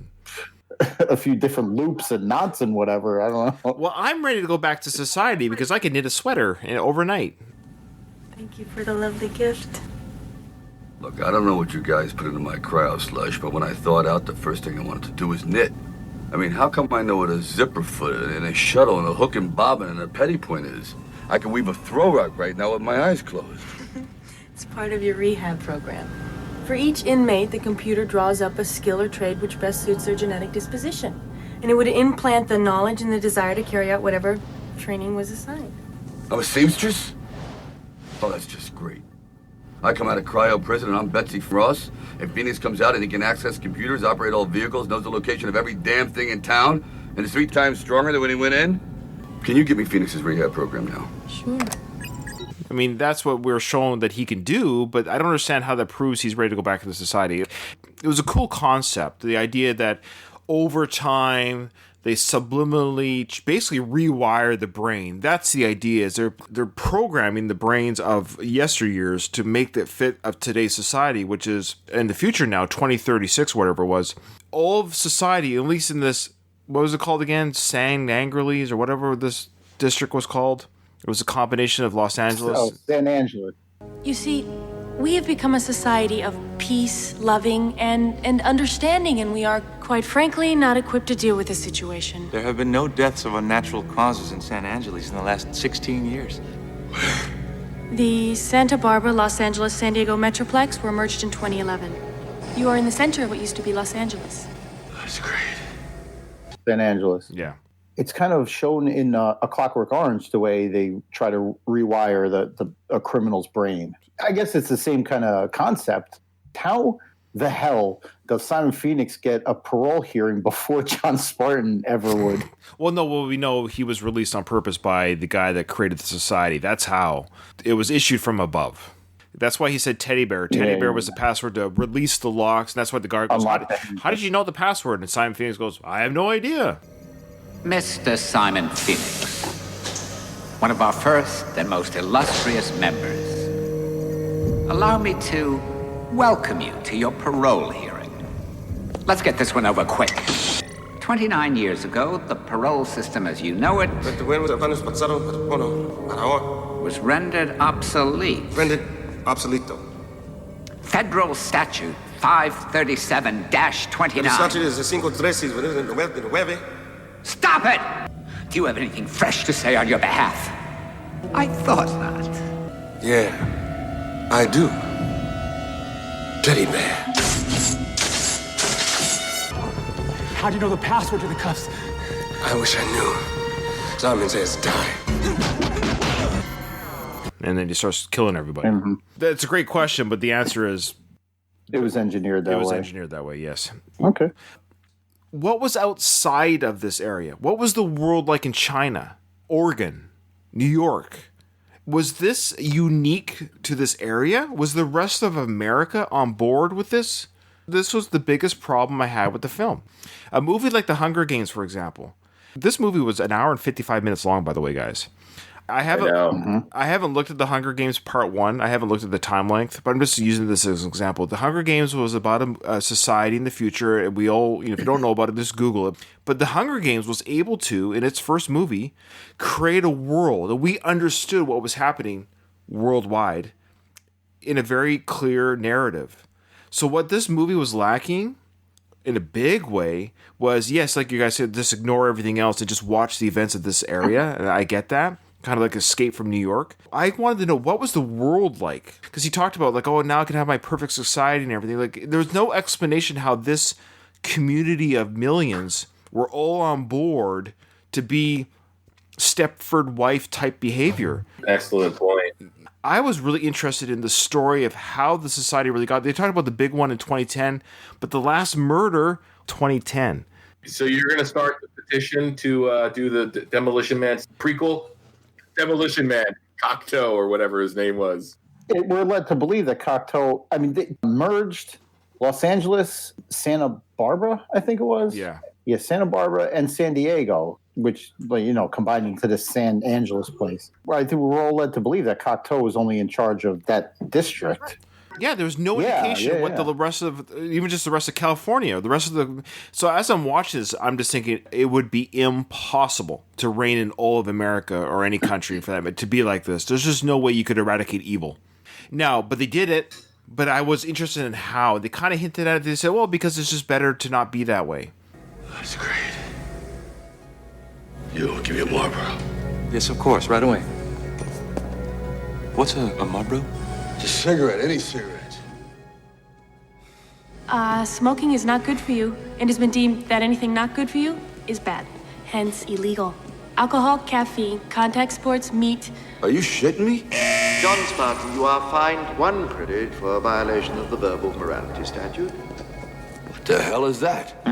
Speaker 2: a few different loops and knots and whatever. I don't know.
Speaker 1: Well, I'm ready to go back to society because I can knit a sweater overnight.
Speaker 8: Thank you for the lovely gift.
Speaker 11: Look, I don't know what you guys put into my cryo slush, but when I thawed out, the first thing I wanted to do was knit. I mean, how come I know what a zipper foot and a shuttle and a hook and bobbin and a petty point is? I can weave a throw rug right now with my eyes closed.
Speaker 8: It's part of your rehab program. For each inmate, the computer draws up a skill or trade which best suits their genetic disposition. And it would implant the knowledge and the desire to carry out whatever training was assigned.
Speaker 11: I'm a seamstress? Oh, that's just great. I come out of cryo prison and I'm Betsy Frost. And Phoenix comes out and he can access computers, operate all vehicles, knows the location of every damn thing in town, and is 3 times stronger than when he went in. Can you give me Phoenix's rehab program now?
Speaker 8: Sure.
Speaker 1: I mean, that's what we're shown that he can do, but I don't understand how that proves he's ready to go back into society. It was a cool concept, the idea that over time they subliminally basically rewire the brain. That's the idea, is they're programming the brains of yesteryears to make that fit of today's society, which is in the future now, 2036, whatever it was. All of society, at least in this, what was it called again? San Angeles or whatever this district was called. It was a combination of Los Angeles.
Speaker 2: Oh, San Angelo.
Speaker 8: You see, we have become a society of peace, loving, and understanding, and we are, quite frankly, not equipped to deal with this situation.
Speaker 12: There have been no deaths of unnatural causes in San Angeles in the last 16 years.
Speaker 8: The Santa Barbara, Los Angeles, San Diego Metroplex were merged in 2011. You are in the center of what used to be Los Angeles.
Speaker 11: That's great.
Speaker 2: San Angeles.
Speaker 1: Yeah.
Speaker 2: It's kind of shown in A Clockwork Orange the way they try to rewire a criminal's brain. I guess it's the same kind of concept. How the hell does Simon Phoenix get a parole hearing before John Spartan ever would?
Speaker 1: Well, we know he was released on purpose by the guy that created the society. That's how. It was issued from above. That's why he said teddy bear. Teddy bear was the password to release the locks, and that's why the guard goes, how did you know the password? And Simon Phoenix goes, I have no idea.
Speaker 13: Mr. Simon Phoenix, one of our first and most illustrious members. Allow me to welcome you to your parole hearing. Let's get this one over quick. 29 years ago, the parole system as you know it was rendered obsolete. Federal Statute 537-29. Stop it! Do you have anything fresh to say on your behalf? I thought not.
Speaker 7: Yeah, I do. Teddy bear.
Speaker 9: How do you know the password to the cuffs?
Speaker 7: I wish I knew. Simon says die.
Speaker 1: And then he starts killing everybody. Mm-hmm. That's a great question, but the answer is...
Speaker 2: It was engineered that way.
Speaker 1: It was engineered that way, yes.
Speaker 2: Okay.
Speaker 1: What was outside of this area? What was the world like in China, Oregon, New York? Was this unique to this area? Was the rest of America on board with this? This was the biggest problem I had with the film. A movie like The Hunger Games, for example. This movie was 1 hour and 55 minutes long, by the way, guys. I haven't looked at The Hunger Games Part 1. I haven't looked at the time length, but I'm just using this as an example. The Hunger Games was about a society in the future, and we all, if you don't know about it, just Google it. But The Hunger Games was able to, in its first movie, create a world, and we understood what was happening worldwide in a very clear narrative. So what this movie was lacking, in a big way, was, yes, like you guys said, just ignore everything else and just watch the events of this area, and I get that. Kind of like Escape from New York. I wanted to know, what was the world like? Because he talked about, like, oh, now I can have my perfect society and everything. Like, there's no explanation how this community of millions were all on board to be Stepford wife type behavior.
Speaker 3: Excellent point.
Speaker 1: I was really interested in the story of how the society really got. They talked about the big one in 2010, but the last murder, 2010.
Speaker 3: So you're going to start the petition to do the Demolition Man prequel? Demolition Man, Cocteau, or whatever his name was.
Speaker 2: We're led to believe that Cocteau, they merged Los Angeles, Santa Barbara, I think it was.
Speaker 1: Yeah,
Speaker 2: Santa Barbara and San Diego, which, combining to this San Angeles place. Well, I think we're all led to believe that Cocteau was only in charge of that district.
Speaker 1: Yeah, there's no indication what the rest of, even just the rest of California, the rest of the. So as I'm watching this, I'm just thinking it would be impossible to reign in all of America or any country for that, but to be like this. There's just no way you could eradicate evil. Now, but they did it. But I was interested in how they kind of hinted at it. They said, well, because it's just better to not be that way.
Speaker 11: That's great. Yo, give me a Marlboro.
Speaker 12: Yes, of course, right away. What's a Marlboro?
Speaker 11: Just a cigarette, any cigarette.
Speaker 8: Smoking is not good for you, and has been deemed that anything not good for you is bad, hence illegal. Alcohol, caffeine, contact sports, meat.
Speaker 11: Are you shitting me?
Speaker 14: John Spartan, you are fined 1 credit for a violation of the verbal morality statute.
Speaker 11: What the hell is that?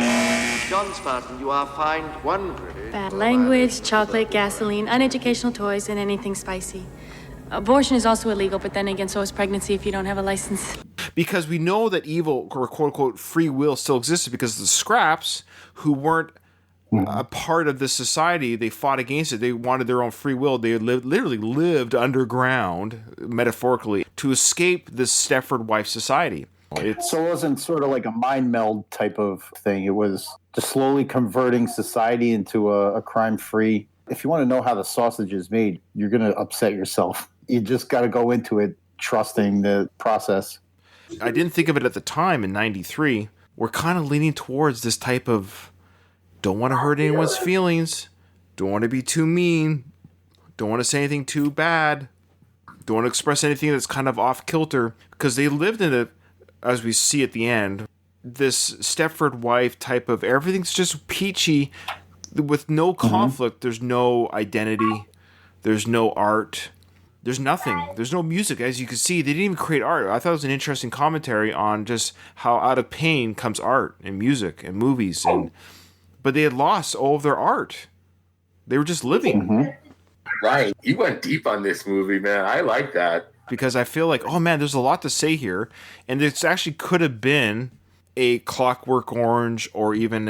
Speaker 14: John Spartan, you are fined 1 credit.
Speaker 8: Bad language, chocolate, gasoline, uneducational toys, and anything spicy. Abortion is also illegal, but then again, so is pregnancy if you don't have a license.
Speaker 1: Because we know that evil, or quote-unquote free will, still existed because the Scraps, who weren't a part of this society, they fought against it. They wanted their own free will. They literally lived underground, metaphorically, to escape this Stepford wife society.
Speaker 2: So it wasn't sort of like a mind meld type of thing. It was just slowly converting society into a crime-free. If you want to know how the sausage is made, you're going to upset yourself. You just got to go into it trusting the process.
Speaker 1: I didn't think of it at the time in 93. We're kind of leaning towards this type of don't want to hurt anyone's feelings, don't want to be too mean, don't want to say anything too bad, don't want to express anything that's kind of off kilter, because they lived in it, as we see at the end, this Stepford wife type of everything's just peachy with no conflict. There's no identity, there's no art, there's nothing, there's no music. As you can see, they didn't even create art. I thought it was an interesting commentary on just how out of pain comes art and music and movies, but they had lost all of their art. They were just living.
Speaker 3: Right. You went deep on this movie, man. I like that.
Speaker 1: Because I feel like, oh man, there's a lot to say here. And this actually could have been a Clockwork Orange or even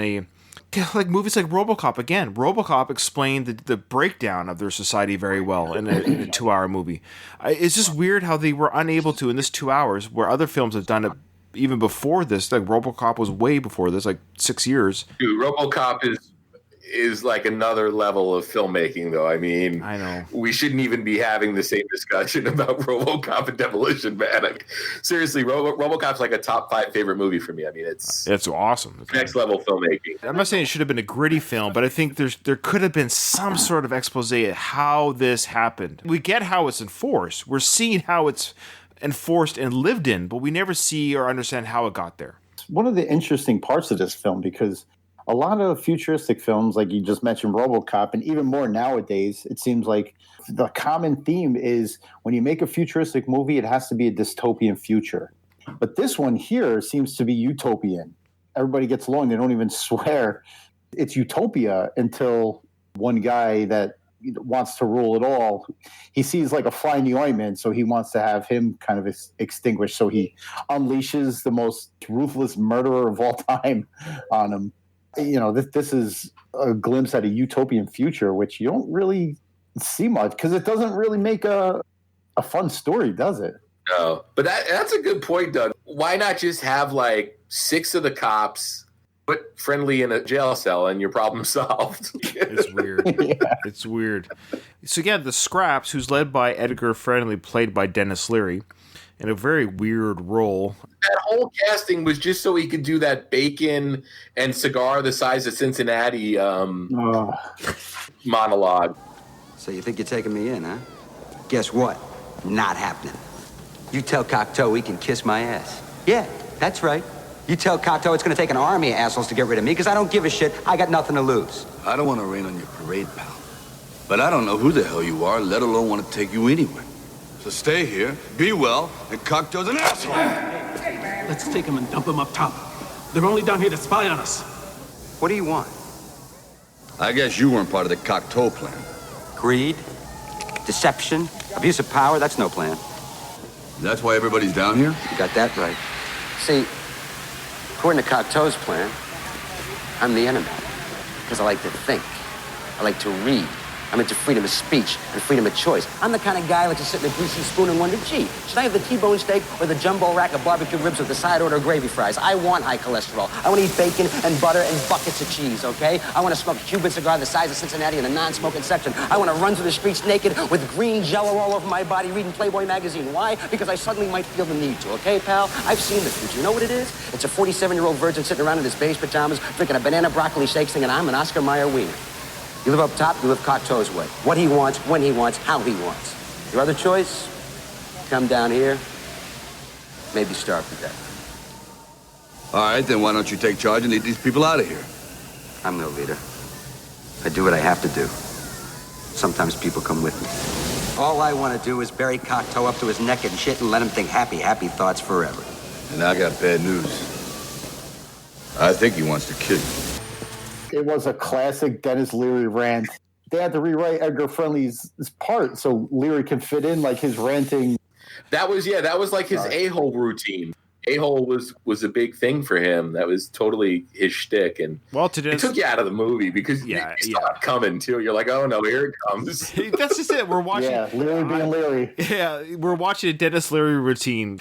Speaker 1: like movies like RoboCop. Again, RoboCop explained the breakdown of their society very well in a 2-hour movie. It's just weird how they were unable to in this 2 hours, where other films have done it even before this. Like RoboCop was way before this, like 6 years.
Speaker 3: Dude, RoboCop is like another level of filmmaking, though. I mean,
Speaker 1: I know
Speaker 3: we shouldn't even be having the same discussion about RoboCop and Demolition Man. Like, seriously, RoboCop's like a top 5 favorite movie for me. I mean, it's
Speaker 1: awesome. It's
Speaker 3: next level filmmaking.
Speaker 1: I'm not saying it should have been a gritty film, but I think there could have been some sort of expose at how this happened. We get how it's enforced. We're seeing how it's enforced and lived in, but we never see or understand how it got there.
Speaker 2: One of the interesting parts of this film, because a lot of futuristic films, like you just mentioned RoboCop, and even more nowadays, it seems like the common theme is when you make a futuristic movie, it has to be a dystopian future. But this one here seems to be utopian. Everybody gets along. They don't even swear. It's utopia until one guy that wants to rule it all, he sees like a fly in the ointment, so he wants to have him kind of extinguished. So he unleashes the most ruthless murderer of all time on him. You know, this is a glimpse at a utopian future, which you don't really see much because it doesn't really make a fun story, does it?
Speaker 3: No, but that's a good point, Doug. Why not just have like 6 of the cops put friendly in a jail cell and your problem solved?
Speaker 1: It's weird. Yeah. It's weird. So yeah, the Scraps, who's led by Edgar Friendly, played by Dennis Leary, in a very weird role.
Speaker 3: That whole casting was just so he could do that bacon and cigar the size of Cincinnati monologue.
Speaker 15: So you think you're taking me in, huh? Guess what? Not happening. You tell Cocteau he can kiss my ass. Yeah, that's right. You tell Cocteau it's going to take an army of assholes to get rid of me because I don't give a shit. I got nothing to lose.
Speaker 11: I don't want to rain on your parade, pal. But I don't know who the hell you are, let alone want to take you anywhere. So stay here, be well, and Cocteau's an asshole.
Speaker 9: Let's take him and dump him up top. They're only down here to spy on us.
Speaker 15: What do you want?
Speaker 11: I guess you weren't part of the Cocteau plan.
Speaker 15: Greed, deception, abuse of power, that's no plan.
Speaker 11: That's why everybody's down here?
Speaker 15: You got that right. See, according to Cocteau's plan, I'm the enemy. Because I like to think. I like to read. I'm into freedom of speech and freedom of choice. I'm the kind of guy like to sit in a greasy spoon and wonder, gee, should I have the T-bone steak or the jumbo rack of barbecue ribs with the side order of gravy fries? I want high cholesterol. I want to eat bacon and butter and buckets of cheese, okay? I want to smoke a Cuban cigar the size of Cincinnati in the non-smoking section. I want to run through the streets naked with green jello all over my body reading Playboy magazine. Why? Because I suddenly might feel the need to, okay, pal? I've seen the future. You know what it is? It's a 47-year-old virgin sitting around in his beige pajamas drinking a banana broccoli shake singing I'm an Oscar Mayer wiener. You live up top, you live Cocteau's way. What he wants, when he wants, how he wants. Your other choice? Come down here, maybe starve to death.
Speaker 11: All right, then why don't you take charge and lead these people out of here?
Speaker 15: I'm no leader. I do what I have to do. Sometimes people come with me. All I want to do is bury Cocteau up to his neck in shit and let him think happy, happy thoughts forever.
Speaker 11: And I got bad news. I think he wants to kill you.
Speaker 2: It was a classic Dennis Leary rant. They had to rewrite Edgar Friendly's part so Leary could fit in like his ranting.
Speaker 3: That was like his a-hole routine. A-hole was a big thing for him. That was totally his shtick, and it took you out of the movie because you saw it coming too. You're like, oh no, here it comes.
Speaker 1: That's just it. We're watching.
Speaker 2: Yeah, Leary being Leary.
Speaker 1: Yeah, we're watching a Dennis Leary routine.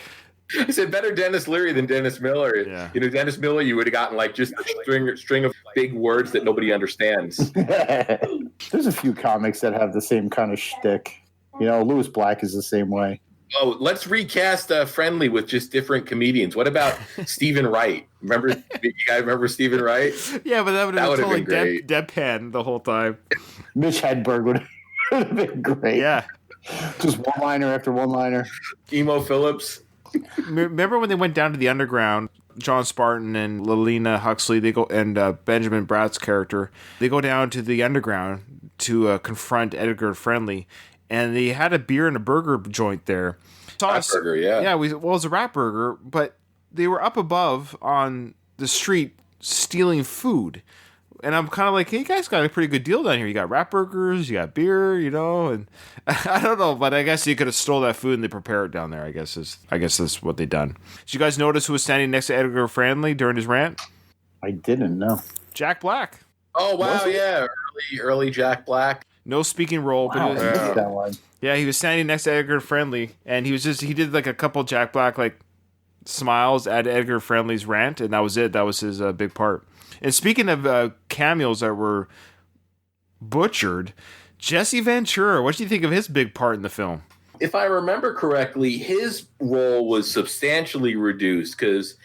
Speaker 3: I said better Dennis Leary than Dennis Miller. Yeah. You know, Dennis Miller, you would have gotten like just a string of big words that nobody understands.
Speaker 2: There's a few comics that have the same kind of shtick. You know, Lewis Black is the same way.
Speaker 3: Oh, let's recast Friendly with just different comedians. What about Stephen Wright? Remember, you guys remember Stephen Wright?
Speaker 1: Yeah, but that would have been totally deadpan the whole time.
Speaker 2: Mitch Hedberg would have been great.
Speaker 1: Yeah.
Speaker 2: Just one-liner after one-liner.
Speaker 3: Emo Phillips.
Speaker 1: Remember when they went down to the underground? John Spartan and Lilina Huxley, they go, and Benjamin Bratt's character, they go down to the underground to confront Edgar Friendly, and they had a beer and a burger joint there.
Speaker 3: Rat burger, yeah.
Speaker 1: Yeah, it was a rat burger, but they were up above on the street stealing food. And I'm kind of like, hey, you guys got a pretty good deal down here. You got rat burgers, you got beer, you know, and I don't know, but I guess you could have stole that food and they prepare it down there. I guess that's what they done. Did you guys notice who was standing next to Edgar Friendly during his rant?
Speaker 2: I didn't know.
Speaker 1: Jack Black.
Speaker 3: Oh wow, yeah, early Jack Black.
Speaker 1: No speaking role,
Speaker 2: wow,
Speaker 1: but yeah, he was standing next to Edgar Friendly, and he did like a couple Jack Black like smiles at Edgar Friendly's rant, and that was it. That was his big part. And speaking of cameos that were butchered, Jesse Ventura, what do you think of his big part in the film?
Speaker 3: If I remember correctly, his role was substantially reduced because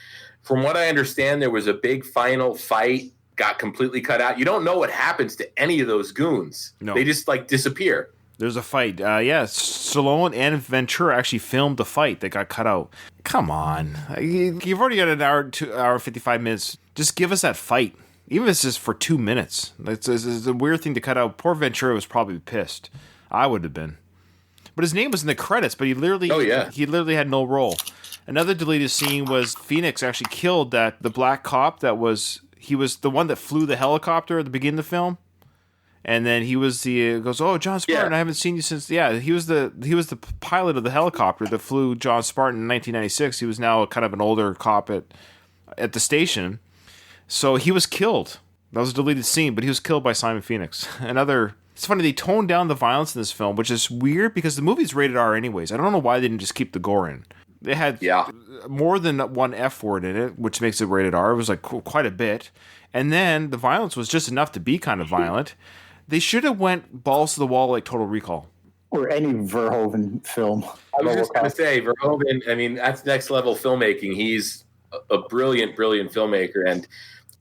Speaker 3: from what I understand, there was a big final fight, got completely cut out. You don't know what happens to any of those goons. No. They just like disappear.
Speaker 1: There's a fight. Stallone and Ventura actually filmed the fight that got cut out. Come on. You've already got an hour 55 minutes. Just give us that fight. Even if it's just for 2 minutes. It's a weird thing to cut out. Poor Ventura was probably pissed. I would have been. But his name was in the credits, but he literally had no role. Another deleted scene was Phoenix actually killed the black cop he was the one that flew the helicopter at the beginning of the film. And then he was goes, oh, John Spartan, I haven't seen you since. Yeah, he was the pilot of the helicopter that flew John Spartan in 1996. He was now kind of an older cop at the station. So he was killed. That was a deleted scene, but he was killed by Simon Phoenix. It's funny, they toned down the violence in this film, which is weird because the movie's rated R anyways. I don't know why they didn't just keep the gore in. They had more than one F word in it, which makes it rated R. It was like quite a bit. And then the violence was just enough to be kind of violent. They should have went balls to the wall like Total Recall.
Speaker 2: Or any Verhoeven film.
Speaker 3: I was just going to say, Verhoeven, I mean, that's next level filmmaking. He's a brilliant, brilliant filmmaker. And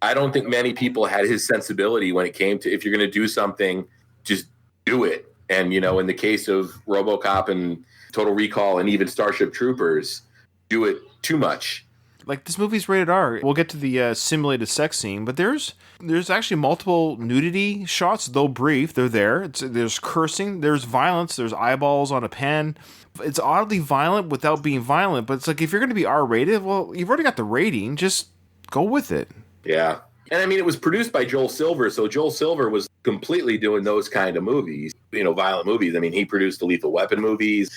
Speaker 3: I don't think many people had his sensibility when it came to, if you're going to do something, just do it. And, you know, in the case of RoboCop and Total Recall and even Starship Troopers, do it too much.
Speaker 1: Like, this movie's rated R. We'll get to the simulated sex scene, but there's actually multiple nudity shots, though brief. They're there. There's cursing. There's violence. There's eyeballs on a pen. It's oddly violent without being violent, but it's like, if you're going to be R-rated, well, you've already got the rating. Just go with it.
Speaker 3: Yeah. And, I mean, it was produced by Joel Silver, so Joel Silver was completely doing those kind of movies, you know, violent movies. I mean, he produced the Lethal Weapon movies.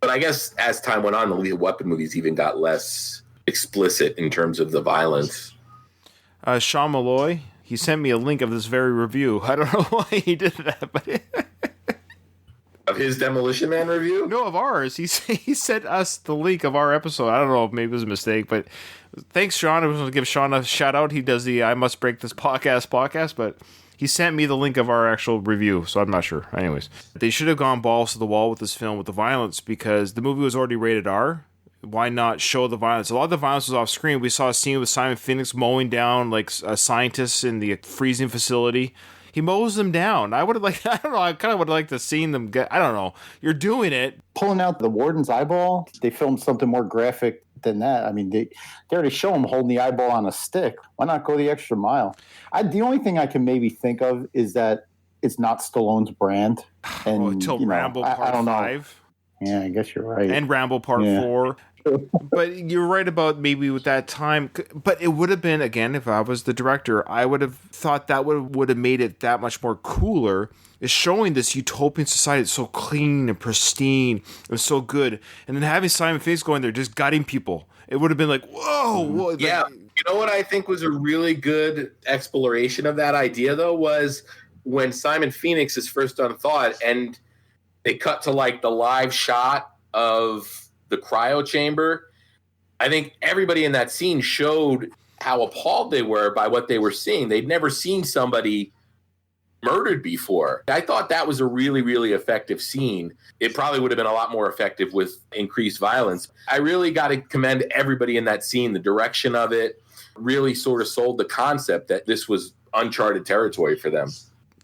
Speaker 3: But I guess as time went on, the Lethal Weapon movies even got less explicit in terms of the violence.
Speaker 1: Sean Malloy, he sent me a link of this very review. I don't know why he did that, but
Speaker 3: Of his Demolition Man review?
Speaker 1: No, of ours. He sent us the link of our episode. I don't know if maybe it was a mistake, but thanks, Sean. I was going to give Sean a shout out. He does the I Must Break This podcast, but he sent me the link of our actual review, so I'm not sure. Anyways, they should have gone balls to the wall with this film with the violence because the movie was already rated R. Why not show the violence? A lot of the violence was off screen. We saw a scene with Simon Phoenix mowing down like scientists in the freezing facility. He mows them down. I would have liked, I don't know, I kind of would have liked to seen them get, I don't know. You're doing it.
Speaker 2: Pulling out the warden's eyeball, they filmed something more graphic than that. I mean, they already show him holding the eyeball on a stick. Why not go the extra mile? The only thing I can maybe think of is that it's not Stallone's brand. And,
Speaker 1: until Rambo Part 5.
Speaker 2: Yeah, I guess you're right.
Speaker 1: And Rambo Part 4. But you're right about maybe with that time. But it would have been, again, if I was the director, I would have thought that would have made it that much more cooler. Is showing this utopian society that's so clean and pristine and so good. And then having Simon Phoenix going there just gutting people. It would have been like, whoa.
Speaker 3: Yeah. You know what I think was a really good exploration of that idea, though, was when Simon Phoenix is first unthawed and they cut to like the live shot of the cryo chamber. I think everybody in that scene showed how appalled they were by what they were seeing. They'd never seen somebody murdered before. I thought that was a really, really effective scene. It probably would have been a lot more effective with increased violence. I really got to commend everybody in that scene. The direction of it really sort of sold the concept that this was uncharted territory for them.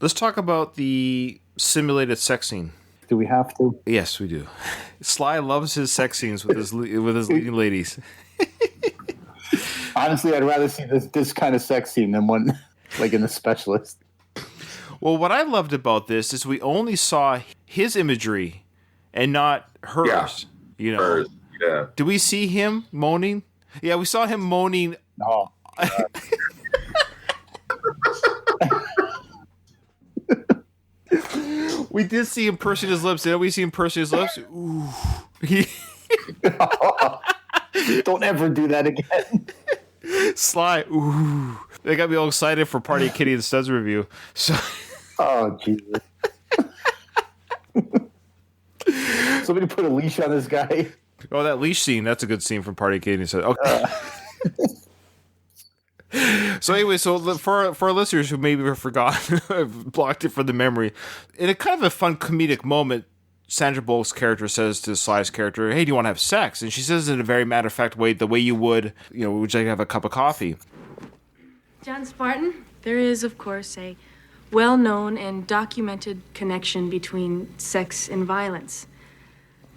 Speaker 1: Let's talk about the simulated sex scene.
Speaker 2: Do we have to?
Speaker 1: Yes, we do. Sly loves his sex scenes with his leading ladies.
Speaker 2: Honestly, I'd rather see this kind of sex scene than one like in The Specialist.
Speaker 1: Well, what I loved about this is we only saw his imagery and not hers.
Speaker 3: Yeah.
Speaker 1: You know,
Speaker 3: hers. Yeah.
Speaker 1: Do we see him moaning? Yeah, we saw him moaning.
Speaker 2: No.
Speaker 1: We did see him pursing his lips. Didn't we see him pursing his lips? Ooh.
Speaker 2: Don't ever do that again.
Speaker 1: Sly. Ooh. They got me all excited for Party of Kitty and Studs review. So.
Speaker 2: Oh, Jesus. Somebody put a leash on this guy.
Speaker 1: Oh, that leash scene. That's a good scene from Party of Kitty and Studs. Okay. So anyway, for our listeners who maybe have forgotten, I've blocked it from the memory. In a kind of a fun comedic moment, Sandra Bullock's character says to Sly's character, "Hey, do you want to have sex?" And she says it in a very matter-of-fact way, the way you would, would you like to have a cup of coffee?
Speaker 8: John Spartan, there is, of course, a well-known and documented connection between sex and violence.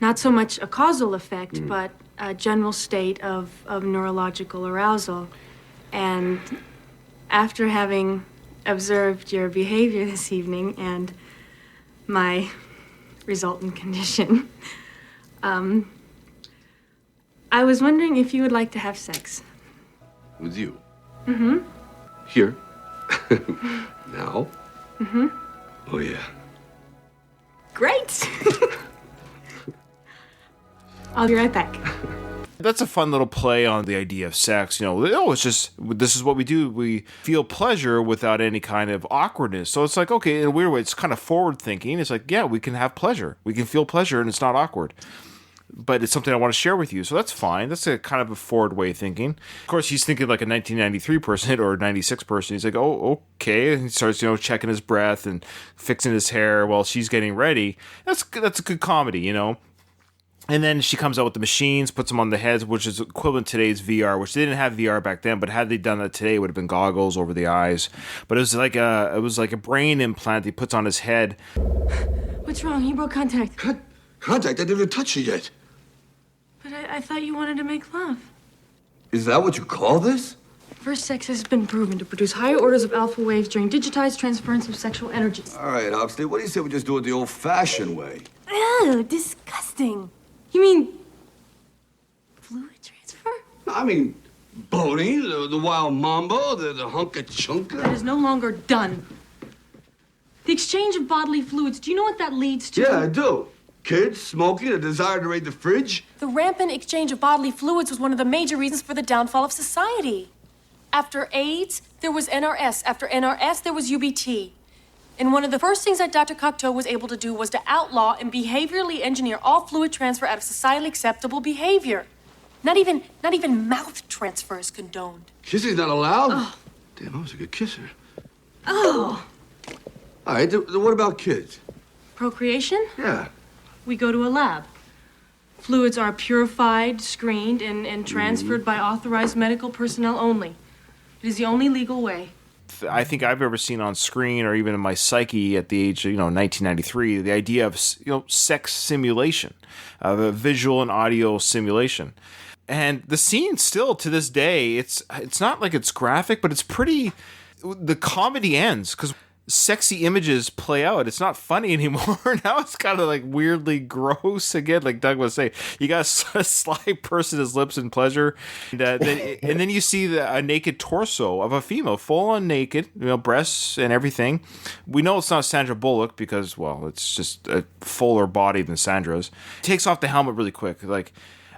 Speaker 8: Not so much a causal effect, but a general state of neurological arousal. And after having observed your behavior this evening and my resultant condition, I was wondering if you would like to have sex.
Speaker 11: With you?
Speaker 8: Mm-hmm.
Speaker 11: Here? Now?
Speaker 8: Mm-hmm.
Speaker 11: Oh, yeah.
Speaker 8: Great! I'll be right back.
Speaker 1: That's a fun little play on the idea of sex. It's just, this is what we do. We feel pleasure without any kind of awkwardness. So it's like, okay, in a weird way, it's kind of forward thinking. It's like, yeah, we can have pleasure. We can feel pleasure and it's not awkward. But it's something I want to share with you. So that's fine. That's a kind of a forward way of thinking. Of course, he's thinking like a 1993 person or a 96 person. He's like, oh, okay. And he starts, checking his breath and fixing his hair while she's getting ready. That's a good comedy, And then she comes out with the machines, puts them on the heads, which is equivalent to today's VR, which they didn't have VR back then, but had they done that today, it would have been goggles over the eyes. But it was like a brain implant he puts on his head.
Speaker 8: What's wrong? He broke contact.
Speaker 11: Contact? I didn't touch you yet.
Speaker 8: But I thought you wanted to make love.
Speaker 11: Is that what you call this?
Speaker 8: First sex has been proven to produce higher orders of alpha waves during digitized transference of sexual energies.
Speaker 11: All right, Huxley, what do you say we just do it the old-fashioned way?
Speaker 8: Ew, disgusting. You mean fluid transfer?
Speaker 11: I mean, boating, the wild mambo, the hunka-chunka.
Speaker 8: That is no longer done. The exchange of bodily fluids, do you know what that leads to?
Speaker 11: Yeah, I do. Kids, smoking, a desire to raid the fridge.
Speaker 8: The rampant exchange of bodily fluids was one of the major reasons for the downfall of society. After AIDS, there was NRS. After NRS, there was UBT. And one of the first things that Dr. Cocteau was able to do was to outlaw and behaviorally engineer all fluid transfer out of societally acceptable behavior. Not even mouth transfer is condoned.
Speaker 11: Kissing's not allowed?
Speaker 8: Oh.
Speaker 11: Damn, I was a good kisser.
Speaker 8: Oh.
Speaker 11: All right, what about kids?
Speaker 8: Procreation?
Speaker 11: Yeah.
Speaker 8: We go to a lab. Fluids are purified, screened, and transferred by authorized medical personnel only. It is the only legal way.
Speaker 1: I think I've ever seen on screen or even in my psyche at the age of 1993, the idea of sex simulation, of a visual and audio simulation. And the scene still to this day, it's not like it's graphic, but it's pretty. The comedy ends because sexy images play out. It's not funny anymore. Now it's kind of like weirdly gross again, like Doug was saying. You got a sly person his lips in pleasure, and then you see a naked torso of a female, full on naked, breasts and everything. We know it's not Sandra Bullock because, well, it's just a fuller body than Sandra's. Takes off the helmet really quick, like.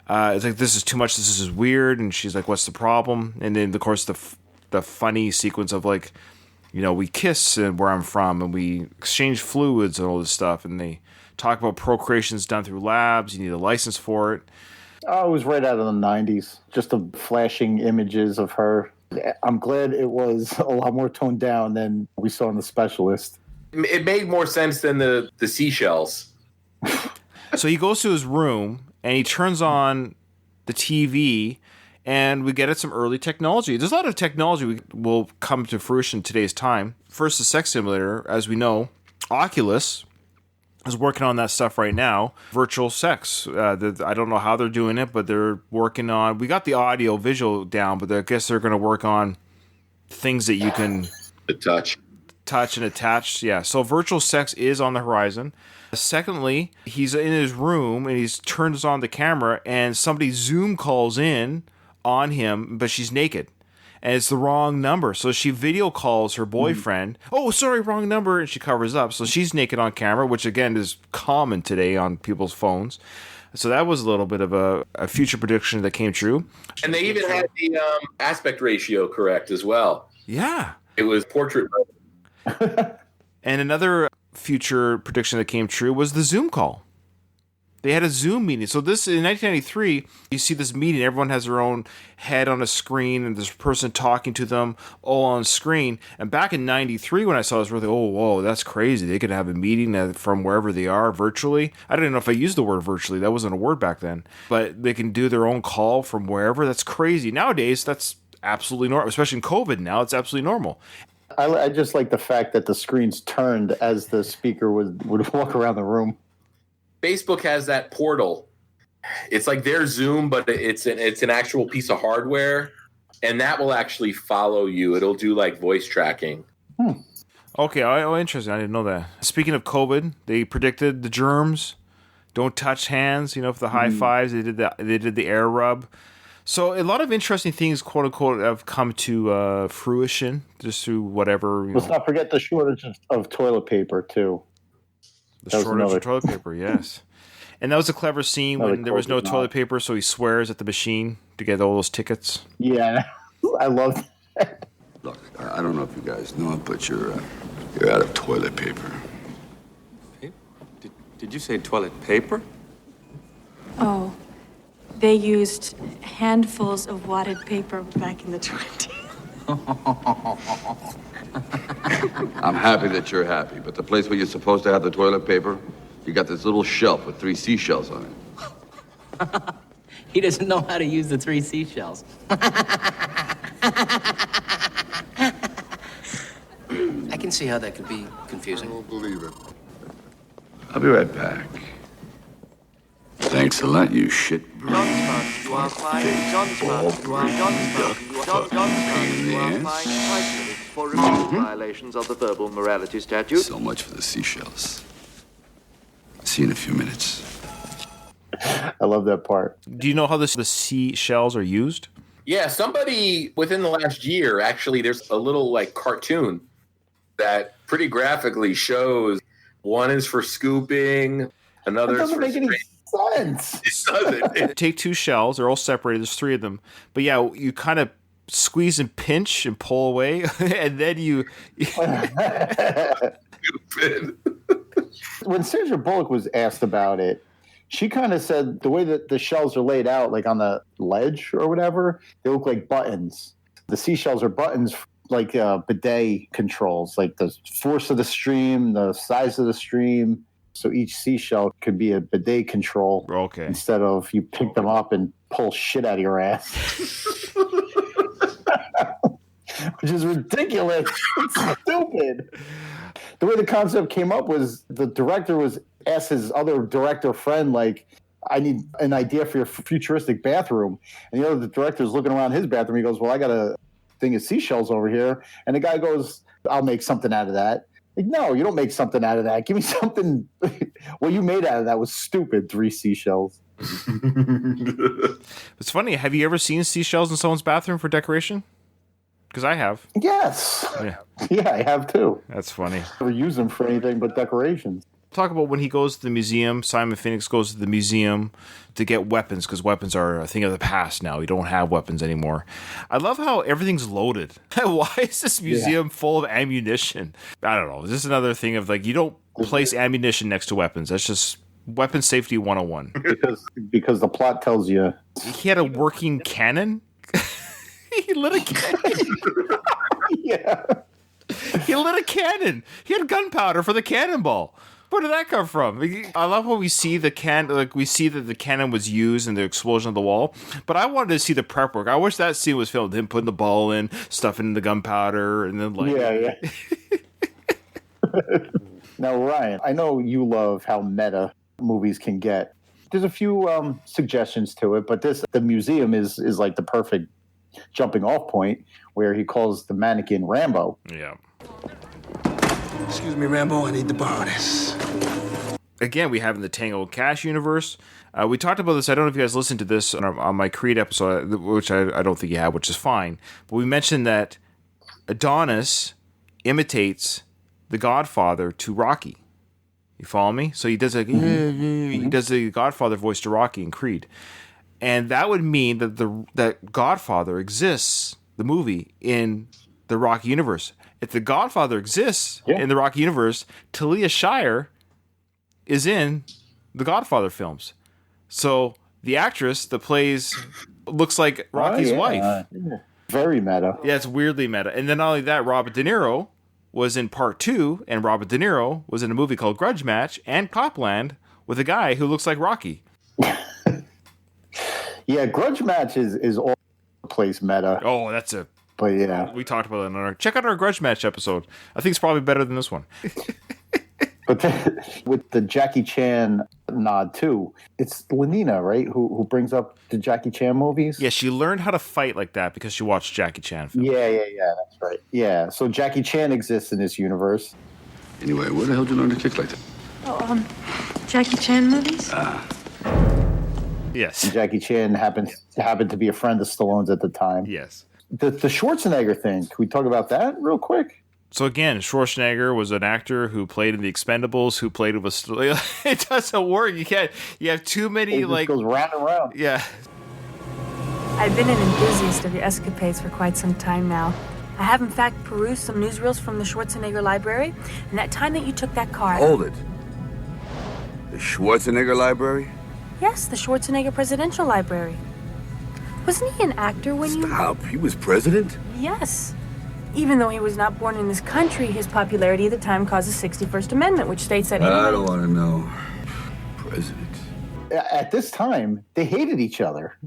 Speaker 1: It's like, this is too much, this is weird, and she's like, what's the problem? And then, of course, the funny sequence of, like, we kiss and where I'm from, and we exchange fluids and all this stuff, and they talk about procreation's done through labs, you need a license for it.
Speaker 2: Oh, it was right out of the 90s, just the flashing images of her. I'm glad it was a lot more toned down than we saw in The Specialist.
Speaker 3: It made more sense than the seashells.
Speaker 1: So he goes to his room, and he turns on the TV, and we get at some early technology. There's a lot of technology will come to fruition in today's time. First, the sex simulator, as we know. Oculus is working on that stuff right now. Virtual sex. I don't know how they're doing it, but they're working on... We got the audio, visual down, but I guess they're going to work on things that you can... touch and attach. Yeah, so virtual sex is on the horizon. Secondly, he's in his room and he's turns on the camera and somebody Zoom calls in on him, but she's naked. And it's the wrong number. So she video calls her boyfriend. Oh, sorry, wrong number. And she covers up. So she's naked on camera, which again is common today on people's phones. So that was a little bit of a future prediction that came true.
Speaker 3: And they even had the aspect ratio correct as well.
Speaker 1: Yeah.
Speaker 3: It was portrait mode.
Speaker 1: And another future prediction that came true was the Zoom call. They had a Zoom meeting. So this, in 1993, you see this meeting. Everyone has their own head on a screen, and there's a person talking to them all on screen. And back in 93, when I saw this, I was really, oh, whoa, that's crazy. They could have a meeting from wherever they are virtually. I don't even know if I used the word virtually. That wasn't a word back then. But they can do their own call from wherever. That's crazy. Nowadays, that's absolutely normal, especially in COVID now. It's absolutely normal.
Speaker 2: I just like the fact that the screens turned as the speaker would walk around the room.
Speaker 3: Facebook has that portal. It's like their Zoom, but it's an actual piece of hardware, and that will actually follow you. It'll do like voice tracking.
Speaker 1: Okay, interesting. I didn't know that. Speaking of COVID, they predicted the germs. Don't touch hands. For the high fives, they did the air rub. So a lot of interesting things, quote unquote, have come to fruition just through whatever.
Speaker 2: Let's not forget the shortage of toilet paper too.
Speaker 1: The shortage of toilet paper, yes. And that was a clever scene when there was no toilet paper, so he swears at the machine to get all those tickets.
Speaker 2: Yeah, I love that.
Speaker 11: Look, I don't know if you guys know it, but you're out of toilet paper.
Speaker 12: Did you say toilet paper?
Speaker 8: Oh, they used handfuls of wadded paper back in the 20s.
Speaker 11: I'm happy that you're happy, but the place where you're supposed to have the toilet paper, you got this little shelf with 3 seashells on it.
Speaker 16: He doesn't know how to use the 3 seashells.
Speaker 17: I can see how that could be confusing.
Speaker 11: I don't believe it. I'll be right back. Thanks a lot, you shit.
Speaker 14: You are fined. Johnsman, you are fined 5 minutes for repeated violations of the verbal morality statute.
Speaker 11: So much for the seashells. See you in a few minutes.
Speaker 2: I love that part.
Speaker 1: Do you know how the seashells are used?
Speaker 3: Yeah, somebody within the last year, actually, there's a little like cartoon that pretty graphically shows one is for scooping, another is for
Speaker 2: sense.
Speaker 3: It doesn't.
Speaker 1: Take 2 shells. They're all separated. There's 3 of them. But yeah, you kind of squeeze and pinch and pull away, and then you
Speaker 3: stupid.
Speaker 2: When Sandra Bullock was asked about it, she kind of said the way that the shells are laid out, like on the ledge or whatever, they look like buttons. The seashells are buttons like bidet controls, like the force of the stream, the size of the stream. So each seashell could be a bidet control.
Speaker 1: Okay.
Speaker 2: Instead of you pick them up and pull shit out of your ass. Which is ridiculous. It's stupid. The way the concept came up was the director was asked his other director friend, like, I need an idea for your futuristic bathroom. And the director's looking around his bathroom. He goes, well, I got a thing of seashells over here. And the guy goes, I'll make something out of that. Like, no, you don't make something out of that. Give me something. What you made out of that was stupid. 3 seashells.
Speaker 1: It's funny. Have you ever seen seashells in someone's bathroom for decoration? Because I have.
Speaker 2: Yes. Yeah, I have too.
Speaker 1: That's funny.
Speaker 2: Never use them for anything but decorations.
Speaker 1: Talk about when he goes to the museum. Simon Phoenix goes to the museum to get weapons because weapons are a thing of the past now. We don't have weapons anymore. I love how everything's loaded. Why is this museum full of ammunition? I don't know. Is this another thing of like you don't place ammunition next to weapons? That's just weapon safety 101.
Speaker 2: Because the plot tells you.
Speaker 1: He had a working cannon? He lit a cannon.
Speaker 2: Yeah.
Speaker 1: He lit a cannon. He had gunpowder for the cannonball. Where did that come from? I love how we see we see that the cannon was used in the explosion of the wall, but I wanted to see the prep work. I wish that scene was filmed. Him putting the ball in, stuffing in the gunpowder, and then
Speaker 2: Yeah. Now, Ryan, I know you love how meta movies can get. There's a few suggestions to it, but the museum is like the perfect jumping off point where he calls the mannequin Rambo.
Speaker 1: Yeah.
Speaker 7: Excuse me, Rambo, I need to borrow this.
Speaker 1: Again, we have in the Tango and Cash universe. We talked about this. I don't know if you guys listened to this on my Creed episode, which I don't think you have, which is fine. But we mentioned that Adonis imitates the Godfather to Rocky. You follow me? So he does he does the Godfather voice to Rocky in Creed, and that would mean that that Godfather exists, the movie, in the Rocky universe. If the Godfather exists in the Rocky universe, Talia Shire is in the Godfather films. So the actress that plays looks like Rocky's wife.
Speaker 2: Very meta.
Speaker 1: Yeah, it's weirdly meta. And then not only that, Robert De Niro was in Part 2, and Robert De Niro was in a movie called Grudge Match and Copland with a guy who looks like Rocky.
Speaker 2: Yeah, Grudge Match is all place meta.
Speaker 1: Oh, that's a...
Speaker 2: But yeah.
Speaker 1: We talked about it check out our Grudge Match episode. I think it's probably better than this one.
Speaker 2: But with the Jackie Chan nod too, it's Lenina, right? Who brings up the Jackie Chan movies?
Speaker 1: Yeah, she learned how to fight like that because she watched Jackie Chan films.
Speaker 2: Yeah, that's right. Yeah, so Jackie Chan exists in this universe.
Speaker 11: Anyway, where the hell did you learn to kick like that?
Speaker 8: Oh, Jackie Chan movies?
Speaker 1: Yes.
Speaker 2: And Jackie Chan happened to be a friend of Stallone's at the time.
Speaker 1: Yes.
Speaker 2: The Schwarzenegger thing, can we talk about that real quick?
Speaker 1: So again, Schwarzenegger was an actor who played in The Expendables, who played with... It doesn't work. You have too many,
Speaker 2: it goes round and round.
Speaker 1: Yeah.
Speaker 8: I've been an enthusiast of your escapades for quite some time now. I have, in fact, perused some newsreels from the Schwarzenegger library, and that time that you took that car...
Speaker 11: Hold it. The Schwarzenegger library?
Speaker 8: Yes, the Schwarzenegger Presidential Library. Wasn't he an actor when you...
Speaker 11: Stop. He was president?
Speaker 8: Yes. Even though he was not born in this country, his popularity at the time caused the 61st Amendment, which states that...
Speaker 11: I don't want to know. President.
Speaker 2: At this time, they hated each other.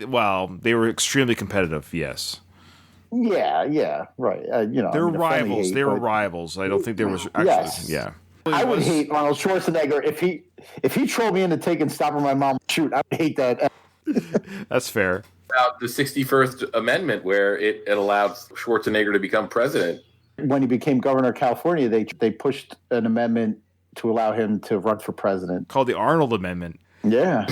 Speaker 1: Well, they were extremely competitive, yes.
Speaker 2: Yeah, right.
Speaker 1: They were rivals. They were rivals. I don't think there was actually...
Speaker 2: Yes.
Speaker 1: Yeah.
Speaker 2: I would hate Arnold Schwarzenegger if he trolled me into taking Stopping My Mom shoot. I would hate that.
Speaker 1: That's fair.
Speaker 3: About the 61st Amendment, where it allowed Schwarzenegger to become president.
Speaker 2: When he became governor of California, they pushed an amendment to allow him to run for president.
Speaker 1: Called the Arnold Amendment.
Speaker 2: Yeah.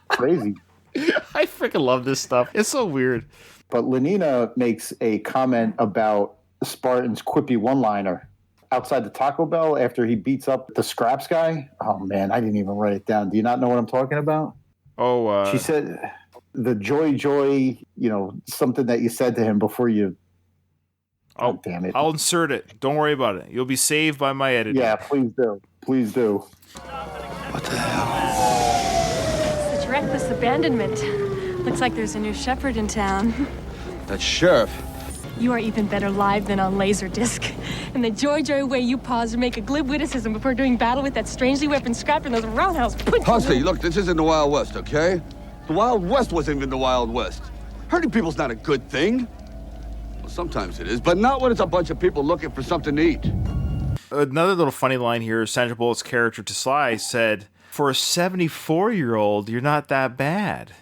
Speaker 2: Crazy.
Speaker 1: I freaking love this stuff. It's so weird.
Speaker 2: But Lenina makes a comment about Spartan's quippy one-liner outside the Taco Bell after he beats up the Scraps guy. Oh, man, I didn't even write it down. Do you not know what I'm talking about?
Speaker 1: Oh,
Speaker 2: she said... The joy, something that you said to him before you... Oh, damn it.
Speaker 1: I'll insert it. Don't worry about it. You'll be saved by my editor.
Speaker 2: Yeah, please do. Please do.
Speaker 17: What the hell?
Speaker 8: Such reckless abandonment. Looks like there's a new shepherd in town.
Speaker 9: That sheriff.
Speaker 8: You are even better live than on Laserdisc. And the joy way you pause to make a glib witticism before doing battle with that strangely weapon scrapped in those roundhouse punches.
Speaker 11: Hussey, look, this isn't the Wild West, okay? The Wild West wasn't even the Wild West. Hurting people's not a good thing. Well, sometimes it is, but not when it's a bunch of people looking for something to eat.
Speaker 1: Another little funny line here, Sandra Bullock's character to Sly said, for a 74-year-old, you're not that bad.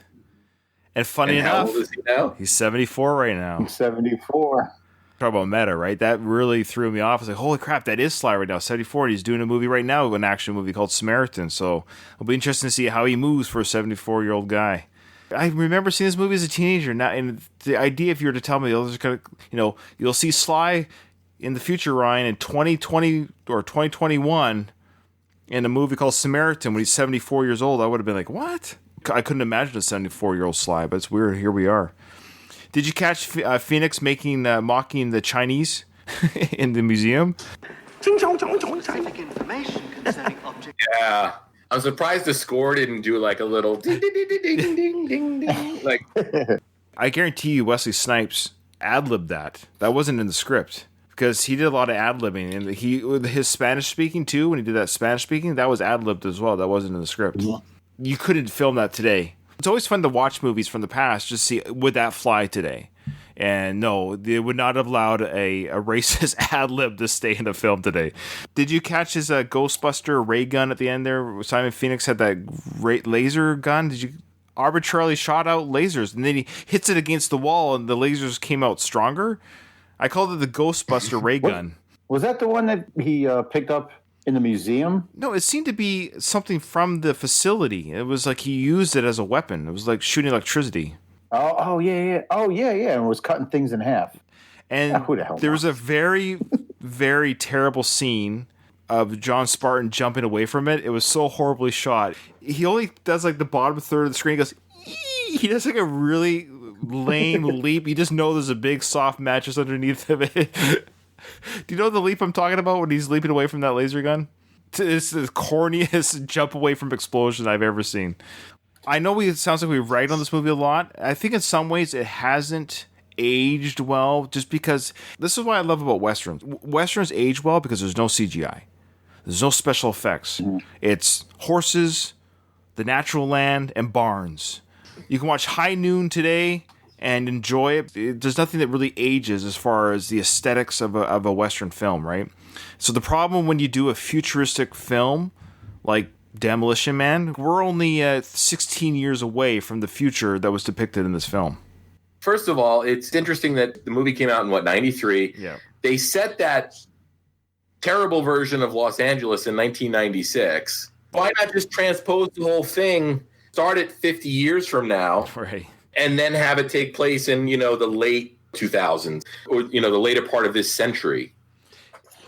Speaker 1: And funny enough,
Speaker 3: how old is he now?
Speaker 1: He's 74 right now.
Speaker 2: He's 74.
Speaker 1: Talk about meta, right? That really threw me off. I was like, holy crap, that is Sly right now, 74. And he's doing a movie right now, an action movie called Samaritan. So it'll be interesting to see how he moves for a 74-year-old guy. I remember seeing this movie as a teenager. Now, and the idea, if you were to tell me, you'll see Sly in the future, Ryan, in 2020 or 2021 in a movie called Samaritan when he's 74 years old, I would have been like, what? I couldn't imagine a 74-year-old Sly, but it's weird. Here we are. Did you catch Phoenix mocking the Chinese in the museum?
Speaker 14: Specific information concerning objects.
Speaker 3: Yeah. I'm surprised the score didn't do like a little ding, ding, ding, ding, ding, ding, ding. Like,
Speaker 1: I guarantee you Wesley Snipes ad-libbed that. That wasn't in the script. Because he did a lot of ad-libbing. And his Spanish speaking, too, when he did that Spanish speaking, that was ad-libbed as well. That wasn't in the script. You couldn't film that today. It's always fun to watch movies from the past, just see, would that fly today? And no, they would not have allowed a racist ad-lib to stay in the film today. Did you catch his Ghostbuster ray gun at the end there? Simon Phoenix had that laser gun. Did you arbitrarily shot out lasers? And then he hits it against the wall and the lasers came out stronger? I called it the Ghostbuster ray gun.
Speaker 2: Was that the one that he picked up in the museum?
Speaker 1: No, it seemed to be something from the facility. It was like he used it as a weapon. It was like shooting electricity.
Speaker 2: Oh yeah. And it was cutting things in half.
Speaker 1: And
Speaker 2: who the hell
Speaker 1: there was a very, very terrible scene of John Spartan jumping away from it. It was so horribly shot. He only does like the bottom third of the screen. He goes, ee! He does like a really lame leap. You just know there's a big soft mattress underneath of it. Do you know the leap I'm talking about when he's leaping away from that laser gun? It's the corniest jump away from explosion I've ever seen. I know it sounds like we write on this movie a lot. I think in some ways it hasn't aged well just because this is what I love about Westerns. Westerns age well because there's no CGI. There's no special effects. It's horses, the natural land, and barns. You can watch High Noon today and enjoy it. There's nothing that really ages as far as the aesthetics of a Western film, right? So the problem when you do a futuristic film like Demolition Man, we're only 16 years away from the future that was depicted in this film.
Speaker 3: First of all, it's interesting that the movie came out in, 93?
Speaker 1: Yeah.
Speaker 3: They set that terrible version of Los Angeles in 1996. Why not just transpose the whole thing, start it 50 years from now,
Speaker 1: right,
Speaker 3: and then have it take place in, the late 2000s or, the later part of this century?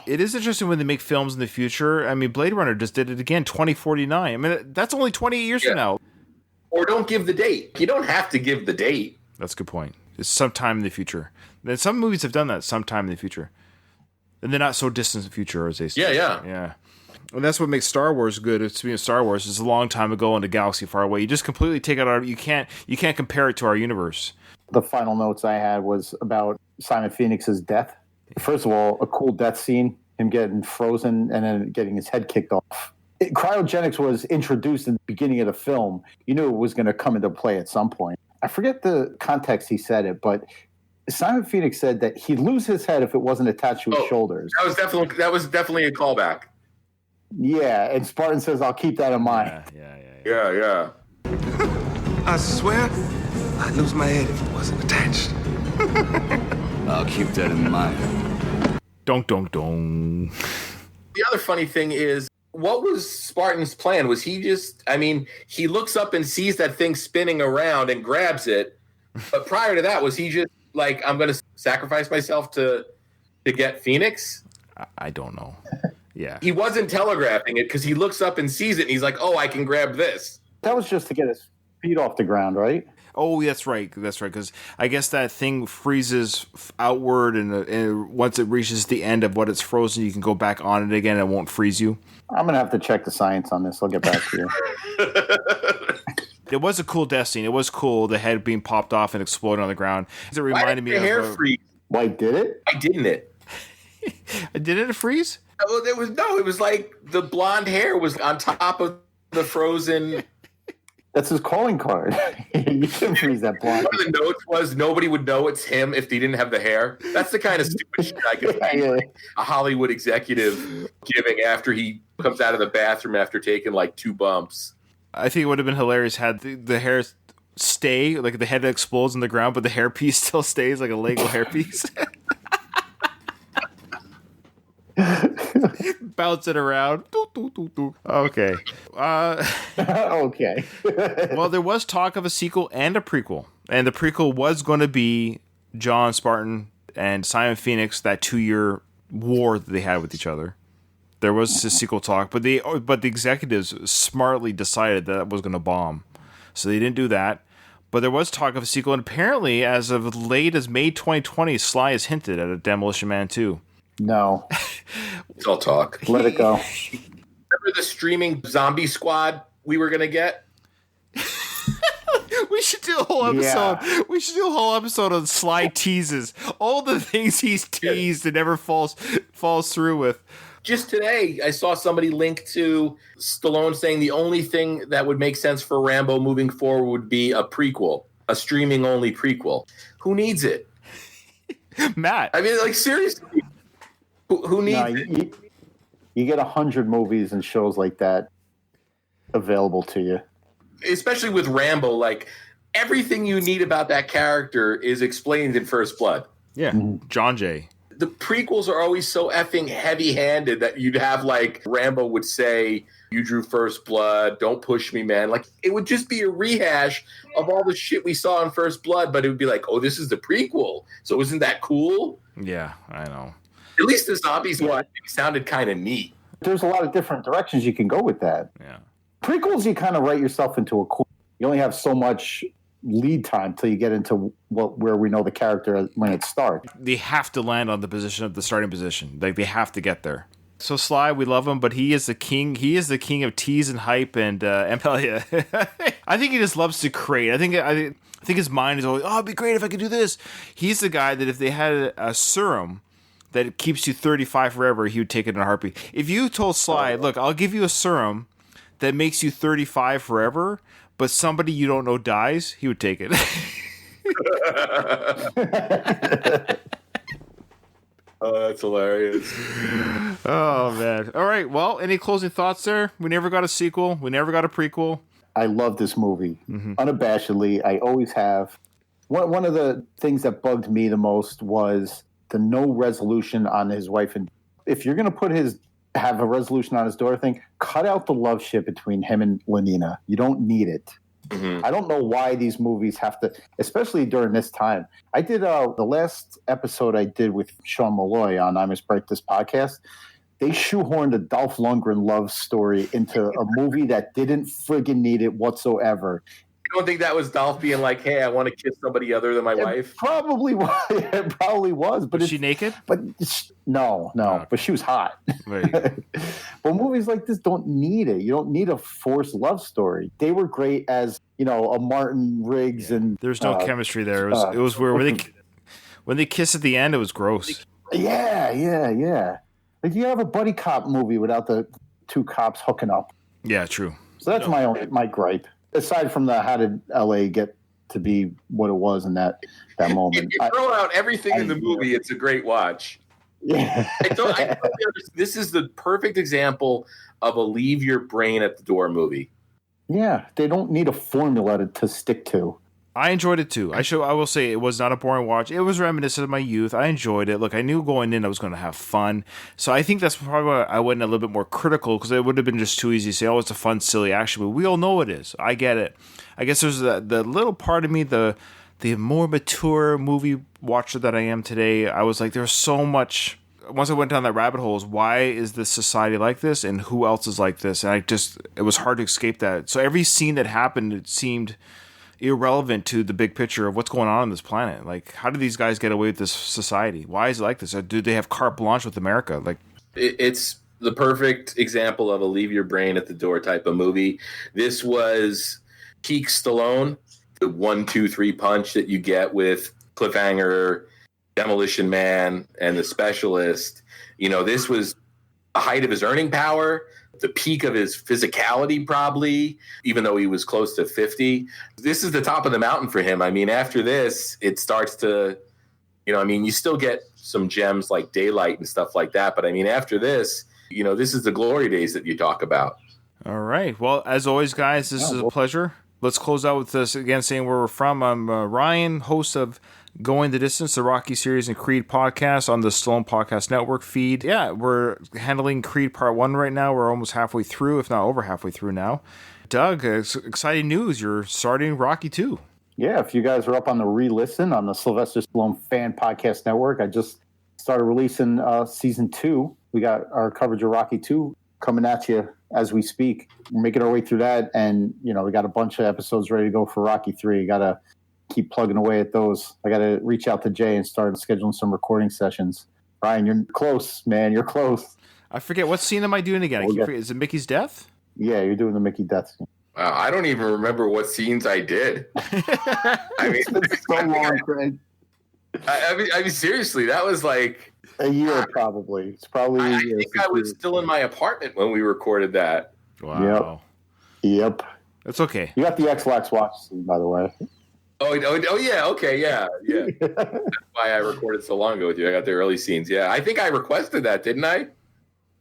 Speaker 1: It is interesting when they make films in the future. I mean, Blade Runner just did it again, 2049. I mean, that's only 28 years from now.
Speaker 3: Or don't give the date. You don't have to give the date.
Speaker 1: That's a good point. It's sometime in the future. And some movies have done that sometime in the future. And they're not so distant in the future as they say. Yeah. And that's what makes Star Wars good. It's being Star Wars. It's a long time ago in a galaxy far away. You just completely take it out. You can't compare it to our universe.
Speaker 2: The final notes I had was about Simon Phoenix's death. First of all, a cool death scene, him getting frozen and then getting his head kicked off. Cryogenics was introduced in the beginning of the film. You knew it was going to come into play at some point. I forget the context he said it, but Simon Phoenix said that he'd lose his head if it wasn't attached to his shoulders.
Speaker 3: That was definitely a callback.
Speaker 2: Yeah, and Spartan says, I'll keep that in mind.
Speaker 3: Yeah.
Speaker 7: I swear, I'd lose my head if it wasn't attached.
Speaker 11: I'll keep that in mind.
Speaker 1: Dong, dong, dong.
Speaker 3: The other funny thing is, what was Spartan's plan? Was he just, he looks up and sees that thing spinning around and grabs it. But prior to that, was he just like, I'm going to sacrifice myself to get Phoenix?
Speaker 1: I don't know. Yeah.
Speaker 3: He wasn't telegraphing it because he looks up and sees it and he's like, oh, I can grab this.
Speaker 2: That was just to get his feet off the ground, right?
Speaker 1: Oh, that's right. That's right. Because I guess that thing freezes outward, and once it reaches the end of what it's frozen, you can go back on it again. And it won't freeze you.
Speaker 2: I'm gonna have to check the science on this. I'll get back to you.
Speaker 1: It was a cool death scene. It was cool. The head being popped off and exploding on the ground. It reminded me of
Speaker 3: hair freeze.
Speaker 2: Why did it?
Speaker 3: Why didn't it?
Speaker 1: Didn't it freeze?
Speaker 3: Well, it was like the blonde hair was on top of the frozen.
Speaker 2: That's his calling card. You can freeze that blonde.
Speaker 3: One of the notes was nobody would know it's him if he didn't have the hair. That's the kind of stupid shit I could see a Hollywood executive giving after he comes out of the bathroom after taking like 2 bumps.
Speaker 1: I think it would have been hilarious had the hair stay, like the head explodes in the ground, but the hairpiece still stays like a Lego hairpiece. Bounce it around. Okay.
Speaker 2: Okay.
Speaker 1: Well, there was talk of a sequel and a prequel. And the prequel was going to be John Spartan and Simon Phoenix, that 2-year war that they had with each other. There was a sequel talk, but the executives smartly decided that was going to bomb. So they didn't do that. But there was talk of a sequel, and apparently, as of late as May 2020, Sly has hinted at a Demolition Man 2.
Speaker 2: No.
Speaker 3: It's all talk.
Speaker 2: Let it go.
Speaker 3: Remember the streaming zombie squad we were going to get?
Speaker 1: We should do a whole episode. Yeah. We should do a whole episode on Sly teases. All the things he's teased and never falls through with.
Speaker 3: Just today, I saw somebody link to Stallone saying the only thing that would make sense for Rambo moving forward would be a prequel, a streaming-only prequel. Who needs it?
Speaker 1: Matt.
Speaker 3: I mean, like, seriously. Who needs it?
Speaker 2: You get 100 movies and shows like that available to you.
Speaker 3: Especially with Rambo, like, everything you need about that character is explained in First Blood.
Speaker 1: Yeah, John Jay.
Speaker 3: The prequels are always so effing heavy-handed that you'd have, like, Rambo would say, you drew First Blood, don't push me, man. Like, it would just be a rehash of all the shit we saw in First Blood, but it would be like, oh, this is the prequel. So isn't that cool?
Speaker 1: Yeah, I know.
Speaker 3: At least the zombies one sounded kind of neat.
Speaker 2: There's a lot of different directions you can go with that.
Speaker 1: Yeah.
Speaker 2: Prequels, you kind of write yourself into a corner. You only have so much lead time till you get into where we know the character when it starts.
Speaker 1: They have to land on the starting position. Like, they have to get there. So Sly, we love him, but he is the king. He is the king of tease and hype and yeah. I think he just loves to create. I think his mind is always, oh, it'd be great if I could do this. He's the guy that if they had a serum that keeps you 35 forever, he would take it in a heartbeat. If you told Sly, look, I'll give you a serum that makes you 35 forever, but somebody you don't know dies, he would take it.
Speaker 3: Oh, that's hilarious.
Speaker 1: Oh, man. All right. Well, any closing thoughts there? We never got a sequel. We never got a prequel.
Speaker 2: I love this movie. Unabashedly, I always have. One of the things that bugged me the most was the no resolution on his wife. And if you're going to have a resolution on his daughter thing, cut out the love shit between him and Lenina. You don't need it. I don't know why these movies have to, especially during this time. I did the last episode I did with Sean Malloy on I Must Break This podcast. They shoehorned a Dolph Lundgren love story into a movie that didn't friggin' need it whatsoever.
Speaker 3: You don't think that was Dolph being like, hey, I want to kiss somebody other than my wife?
Speaker 2: Probably was. It probably was. But
Speaker 1: was she naked?
Speaker 2: But no. Oh. But she was hot.
Speaker 1: Right.
Speaker 2: But movies like this don't need it. You don't need a forced love story. They were great as, a Martin Riggs and...
Speaker 1: There's no chemistry there. It was weird. When they kiss at the end, it was gross.
Speaker 2: Yeah. Like, you have a buddy cop movie without the two cops hooking up.
Speaker 1: Yeah, true.
Speaker 2: So that's my gripe. Aside from how did LA get to be what it was in that moment?
Speaker 3: If you throw out everything in the movie, it's a great watch.
Speaker 2: Yeah.
Speaker 3: This is the perfect example of a leave your brain at the door movie.
Speaker 2: Yeah, they don't need a formula to stick to.
Speaker 1: I enjoyed it too. I will say it was not a boring watch. It was reminiscent of my youth. I enjoyed it. Look, I knew going in I was going to have fun. So I think that's probably why I went a little bit more critical, because it would have been just too easy to say, oh, it's a fun, silly action movie. We all know it is. I get it. I guess there's the little part of me, the more mature movie watcher that I am today. I was like, there's so much. Once I went down that rabbit hole, is why is this society like this, and who else is like this? And it was hard to escape that. So every scene that happened, it seemed irrelevant to the big picture of what's going on this planet. Like, how do these guys get away with this society? Why is it like this? Or do they have carte blanche with America? Like,
Speaker 3: it's the perfect example of a leave your brain at the door type of movie. This was peak Stallone, the 1, 2, 3 punch that you get with Cliffhanger, Demolition Man, and The Specialist. This was the height of his earning power, the peak of his physicality, probably, even though he was close to 50. This is the top of the mountain for him. I mean, after this, it starts to, you still get some gems like Daylight and stuff like that. But I mean, after this, this is the glory days that you talk about.
Speaker 1: All right. Well, as always, guys, this is a pleasure. Let's close out with this again, saying where we're from. I'm Ryan, host of Going the Distance, the Rocky series and Creed podcast on the Stallone Podcast Network feed. Yeah, we're handling Creed Part 1 right now. We're almost halfway through, if not over halfway through now. Doug, exciting news. You're starting Rocky 2.
Speaker 2: Yeah, if you guys are up on the re-listen on the Sylvester Stallone Fan Podcast Network, I just started releasing Season 2. We got our coverage of Rocky 2 coming at you as we speak. We're making our way through that, and, we got a bunch of episodes ready to go for Rocky 3. Got to keep plugging away at those. I got to reach out to Jay and start scheduling some recording sessions. Ryan, you're close, man. You're close.
Speaker 1: I forget. What scene am I doing again? Is it Mickey's death?
Speaker 2: Yeah, you're doing the Mickey death scene.
Speaker 3: I don't even remember what scenes I did. I mean,
Speaker 2: it's been so long, Craig.
Speaker 3: I mean, seriously, that was like
Speaker 2: a year, probably. It's probably.
Speaker 3: I think I was still in my apartment when we recorded that.
Speaker 1: Wow.
Speaker 2: Yep.
Speaker 1: It's okay.
Speaker 2: You got the X-Lax watch scene, by the way.
Speaker 3: Oh yeah, okay, yeah. That's why I recorded so long ago with you. I got the early scenes. Yeah, I think I requested that, didn't I?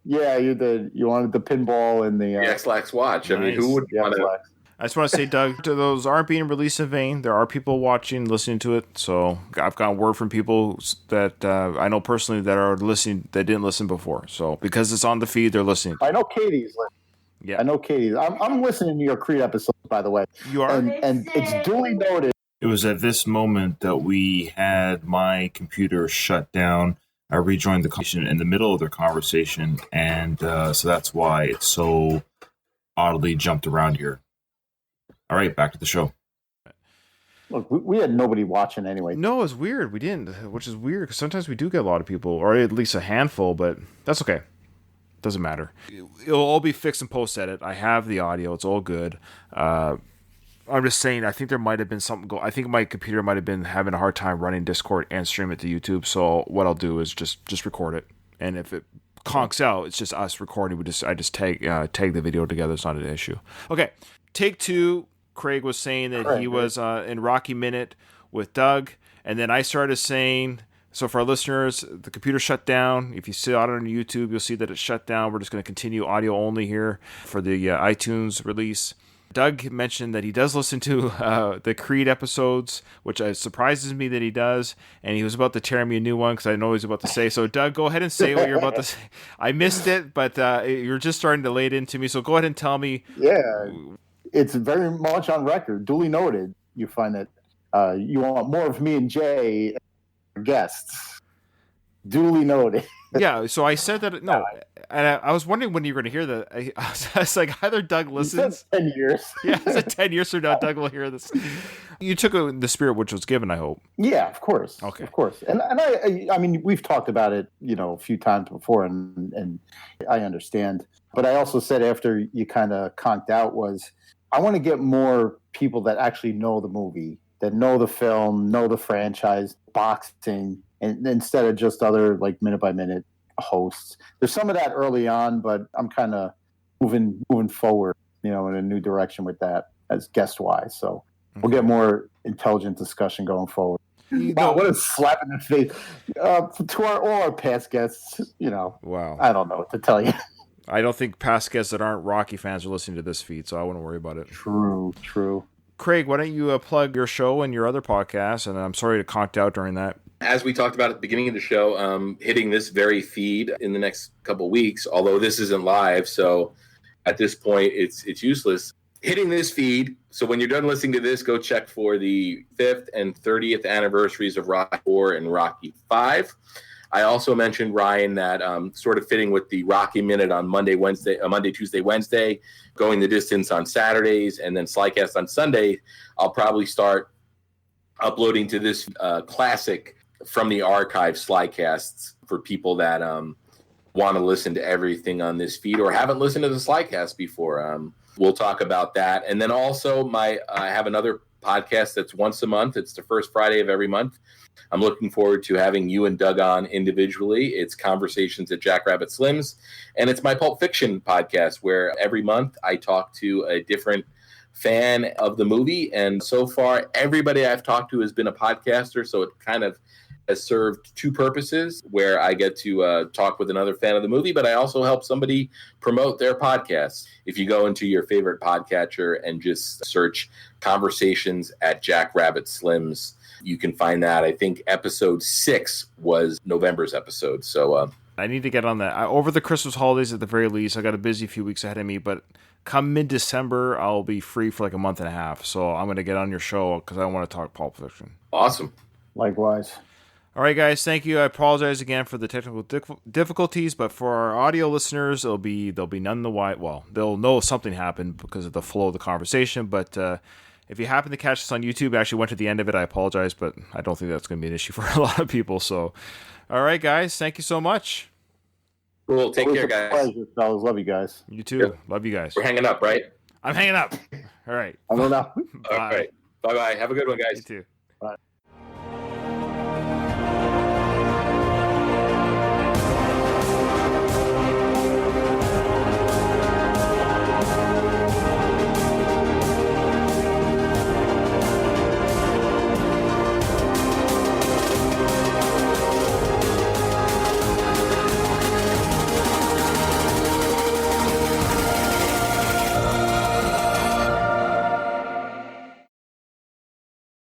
Speaker 2: Yeah, you did. You wanted the pinball and the
Speaker 3: X-Lax watch.
Speaker 1: Nice.
Speaker 3: I mean, who would want to?
Speaker 1: I just want to say, Doug, those aren't being released in vain. There are people watching, listening to it. So I've gotten word from people that I know personally that are listening that didn't listen before. So because it's on the feed, they're listening.
Speaker 2: I know Katie's listening.
Speaker 1: Yeah,
Speaker 2: I know Katie's. I'm listening to your Creed episodes, by the way.
Speaker 1: You are,
Speaker 2: and it's duly noted.
Speaker 18: It was at this moment that we had my computer shut down. I rejoined the conversation in the middle of their conversation, and so that's why it's so oddly jumped around here. All right, back to the show.
Speaker 2: Look, we had nobody watching anyway.
Speaker 1: No, it's weird. We didn't, which is weird because sometimes we do get a lot of people, or at least a handful, but that's okay. Doesn't matter. It'll all be fixed in post-edit. I have the audio. It's all good. I'm just saying, I think there might have been something I think my computer might have been having a hard time running Discord and stream it to YouTube. So what I'll do is just record it. And if it conks out, it's just us recording. I just tag the video together. It's not an issue. Okay. Take 2. Craig was saying that he was in Rocky Minute with Doug. And then I started saying, so for our listeners, the computer shut down. If you see it on YouTube, you'll see that it's shut down. We're just going to continue audio only here for the iTunes release. Doug mentioned that he does listen to the Creed episodes, which surprises me that he does. And he was about to tear me a new one because I know he's about to say. So, Doug, go ahead and say what you're about to say. I missed it, but you're just starting to lay it into me. So go ahead and tell me.
Speaker 2: Yeah, it's very much on record. Duly noted. You find that you want more of me and Jay guests. Duly noted.
Speaker 1: Yeah, so I said that. No, and I was wondering when you were going to hear that. I was like, either Doug listens.
Speaker 2: 10 years.
Speaker 1: Yeah, I said 10 years from now, Doug will hear this. You took the spirit which was given, I hope.
Speaker 2: Yeah, of course.
Speaker 1: Okay.
Speaker 2: Of course. And I mean, we've talked about it, a few times before, and I understand. But I also said after you kind of conked out was, I want to get more people that actually know the movie, that know the film, know the franchise, boxing, and instead of just other like minute by minute hosts. There's some of that early on, but I'm kind of moving forward, in a new direction with that as guest wise. So we'll get more intelligent discussion going forward. Wow, what a slap in the face to all our past guests.
Speaker 1: Wow,
Speaker 2: I don't know what to tell you.
Speaker 1: I don't think past guests that aren't Rocky fans are listening to this feed, so I wouldn't worry about it.
Speaker 2: True.
Speaker 1: Craig, why don't you plug your show and your other podcasts? And I'm sorry to conked out during that.
Speaker 3: As we talked about at the beginning of the show, hitting this very feed in the next couple weeks, although this isn't live, so at this point it's useless. Hitting this feed, so when you're done listening to this, go check for the 5th and 30th anniversaries of Rocky 4 and Rocky 5. I also mentioned, Ryan, that sort of fitting with the Rocky Minute on Monday, Tuesday, Wednesday, Going the Distance on Saturdays, and then Slycast on Sunday, I'll probably start uploading to this classic from the archive Slycasts for people that want to listen to everything on this feed or haven't listened to the Slycast before. We'll talk about that. And then also I have another podcast that's once a month. It's the first Friday of every month. I'm looking forward to having you and Doug on individually. It's Conversations at Jackrabbit Slim's, and it's my Pulp Fiction podcast where every month I talk to a different fan of the movie. And so far, everybody I've talked to has been a podcaster, so it kind of has served two purposes where I get to talk with another fan of the movie, but I also help somebody promote their podcast. If you go into your favorite podcatcher and just search Conversations at Jackrabbit Slim's, you can find that. I think episode 6 was November's episode. So
Speaker 1: I need to get on that. Over the Christmas holidays, at the very least, I got a busy few weeks ahead of me, but come mid-December, I'll be free for like a month and a half. So I'm going to get on your show because I want to talk Pulp Fiction.
Speaker 3: Awesome.
Speaker 2: Likewise.
Speaker 1: All right, guys, thank you. I apologize again for the technical difficulties, but for our audio listeners, they'll be none the white. Well, they'll know something happened because of the flow of the conversation, but if you happen to catch this on YouTube, I actually went to the end of it. I apologize, but I don't think that's going to be an issue for a lot of people. So, all right, guys, thank you so much.
Speaker 3: Cool. Take care, guys.
Speaker 2: Pleasure, fellas. Love you guys.
Speaker 1: You too.
Speaker 3: Yep.
Speaker 1: Love you guys.
Speaker 3: We're hanging up, right?
Speaker 1: I'm hanging up. All right.
Speaker 2: I'm hanging up.
Speaker 3: All right. Bye-bye. Have a good one, guys.
Speaker 1: You too.